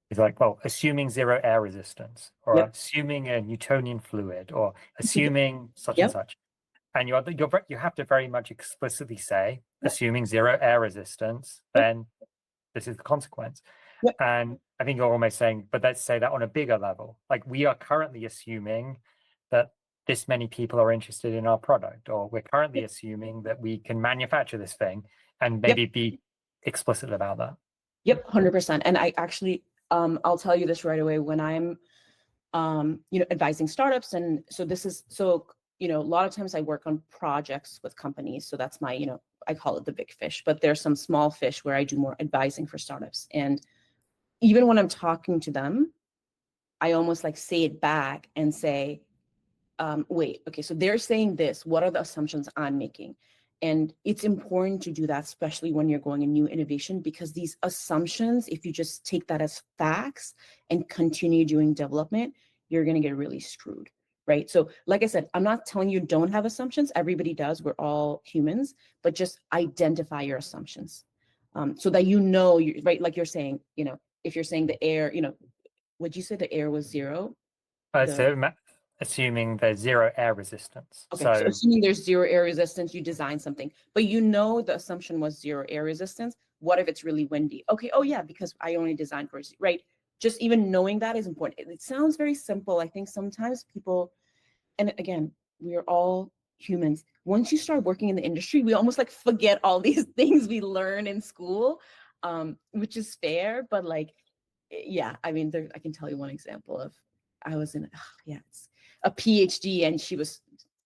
it's like, well, assuming zero air resistance, or Yep. assuming a Newtonian fluid, or assuming such and Yep. such. And you have to very much explicitly say, assuming zero air resistance, Yep. then this is the consequence. Yep. And I think you're almost saying, but let's say that on a bigger level. Like, we are currently assuming that this many people are interested in our product, or we're currently assuming that we can manufacture this thing, and maybe be explicit about that. Yep. 100%. And I actually, I'll tell you this right away. When I'm, advising startups, and so a lot of times I work on projects with companies. So that's my, I call it the big fish, but there's some small fish where I do more advising for startups. And even when I'm talking to them, I almost like say it back and say, wait, okay, so they're saying this. What are the assumptions I'm making? And it's important to do that, especially when you're going a new innovation, because these assumptions, if you just take that as facts and continue doing development, you're going to get really screwed, right? So like I said, I'm not telling you don't have assumptions. Everybody does. We're all humans, but just identify your assumptions, so that right? Like you're saying, if you're saying the air, would you say the air was zero? Assuming there's zero air resistance. Okay, so assuming there's zero air resistance, you design something, but the assumption was zero air resistance. What if it's really windy? Okay, oh yeah, because I only designed for, right? Just even knowing that is important. It sounds very simple. I think sometimes people, and again, we are all humans. Once you start working in the industry, we almost like forget all these things we learn in school, which is fair, but like, yeah, I mean, I can tell you one example of, I was in, it's a PhD, and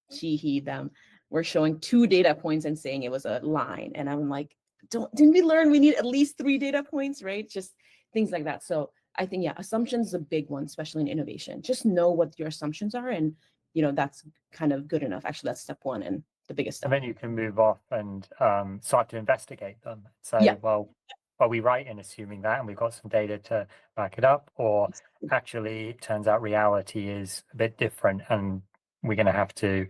he, them were showing 2 data points and saying it was a line. And I'm like, didn't we learn we need at least 3 data points, right? Just things like that. So I think, assumptions is a big one, especially in innovation. Just know what your assumptions are, and that's kind of good enough. Actually, that's step 1 and the biggest step. And then you can move off and start to investigate them. Say, well, are we right in assuming that, and we've got some data to back it up, or actually it turns out reality is a bit different, and we're going to have to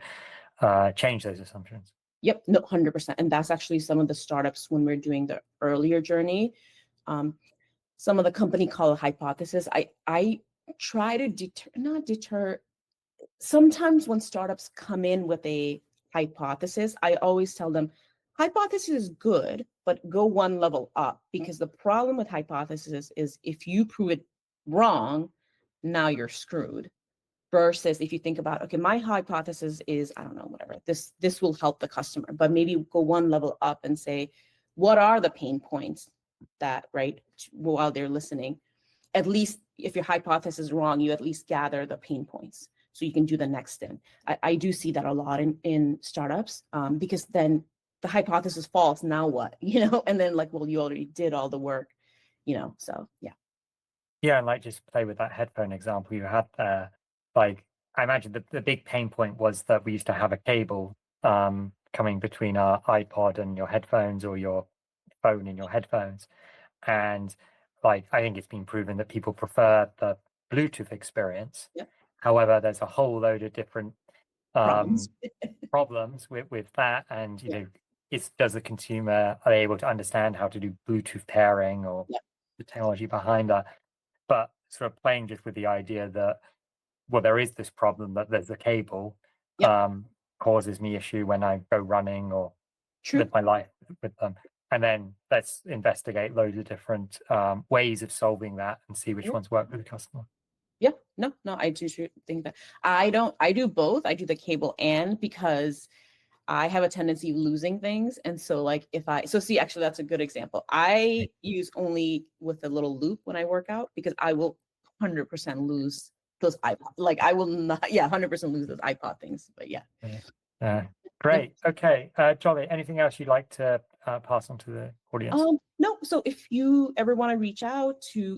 change those assumptions. Yep, no, 100%. And that's actually some of the startups when we're doing the earlier journey. Some of the company call it hypothesis. I try to not deter. Sometimes when startups come in with a hypothesis, I always tell them, hypothesis is good, but go 1 level up, because the problem with hypothesis is if you prove it wrong, now you're screwed. versus if you think about, okay, my hypothesis is, I don't know, whatever, this will help the customer, but maybe go one level up and say, what are the pain points that, right, while they're listening? At least if your hypothesis is wrong, you at least gather the pain points so you can do the next thing. I do see that a lot in startups, because then the hypothesis falls, now what? And then like, well, you already did all the work, so yeah. Yeah, and like just play with that headphone example you had there. Like, I imagine the big pain point was that we used to have a cable coming between our iPod and your headphones, or your phone and your headphones. And like, I think it's been proven that people prefer the Bluetooth experience. Yep. However, there's a whole load of different Problems. problems with that. And, does the consumer, are they able to understand how to do Bluetooth pairing, or Yep. the technology behind that? But sort of playing just with the idea that, well, there is this problem that there's a cable, Yep. causes me issue when I go running or True. live my life with them. And then let's investigate loads of different ways of solving that and see which Yep. ones work with the customer. Yeah, no, I do think that I do both. I do the cable, and because I have a tendency of losing things. And so like see, actually that's a good example. I use only with a little loop when I work out, because I will 100% lose those iPod. Like I will not, 100% lose those iPod things, but yeah. Great. Okay. Jolly, anything else you'd like to pass on to the audience? No. So if you ever want to reach out to,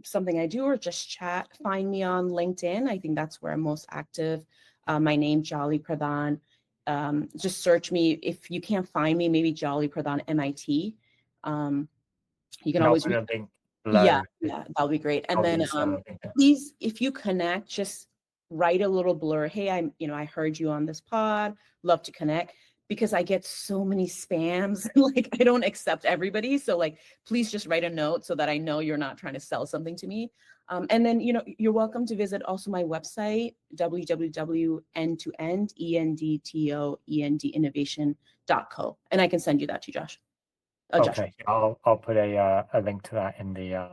something I do, or just chat, find me on LinkedIn. I think that's where I'm most active. My name, Jolly Pradhan. Just search me. If you can't find me, maybe Jolly Pradhan MIT. You can always put a link below. Yeah, that'll be great. And then please, if you connect, just write a little blur. Hey, I heard you on this pod. Love to connect, because I get so many spams. Like I don't accept everybody. So like, please just write a note so that I know you're not trying to sell something to me. And then, you're welcome to visit also my website, www.endtoendinnovation.co. And I can send you that to Josh. Okay, I'll put a link to that in the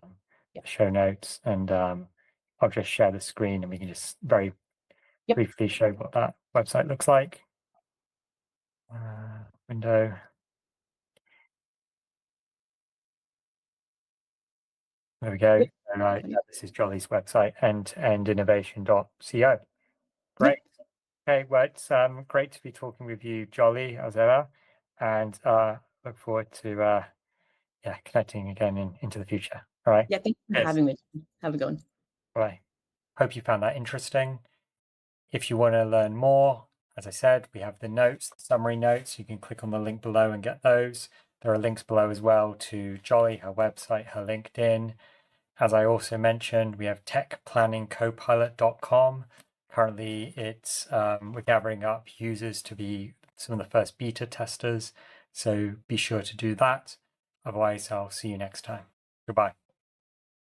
show notes, and I'll just share the screen, and we can just very briefly show what that website looks like. Window. There we go. And this is Jolly's website, endtoendinnovation.co. Great. Okay, well, it's great to be talking with you, Jolly, as ever, and look forward to connecting again into the future. All right. Yeah, thank you for having me. Have a good one. Right. Hope you found that interesting. If you want to learn more, as I said, we have the notes, the summary notes. You can click on the link below and get those. There are links below as well to Jolly, her website, her LinkedIn. As I also mentioned, we have techplanningcopilot.com. Currently, it's we're gathering up users to be some of the first beta testers. So be sure to do that. Otherwise, I'll see you next time. Goodbye.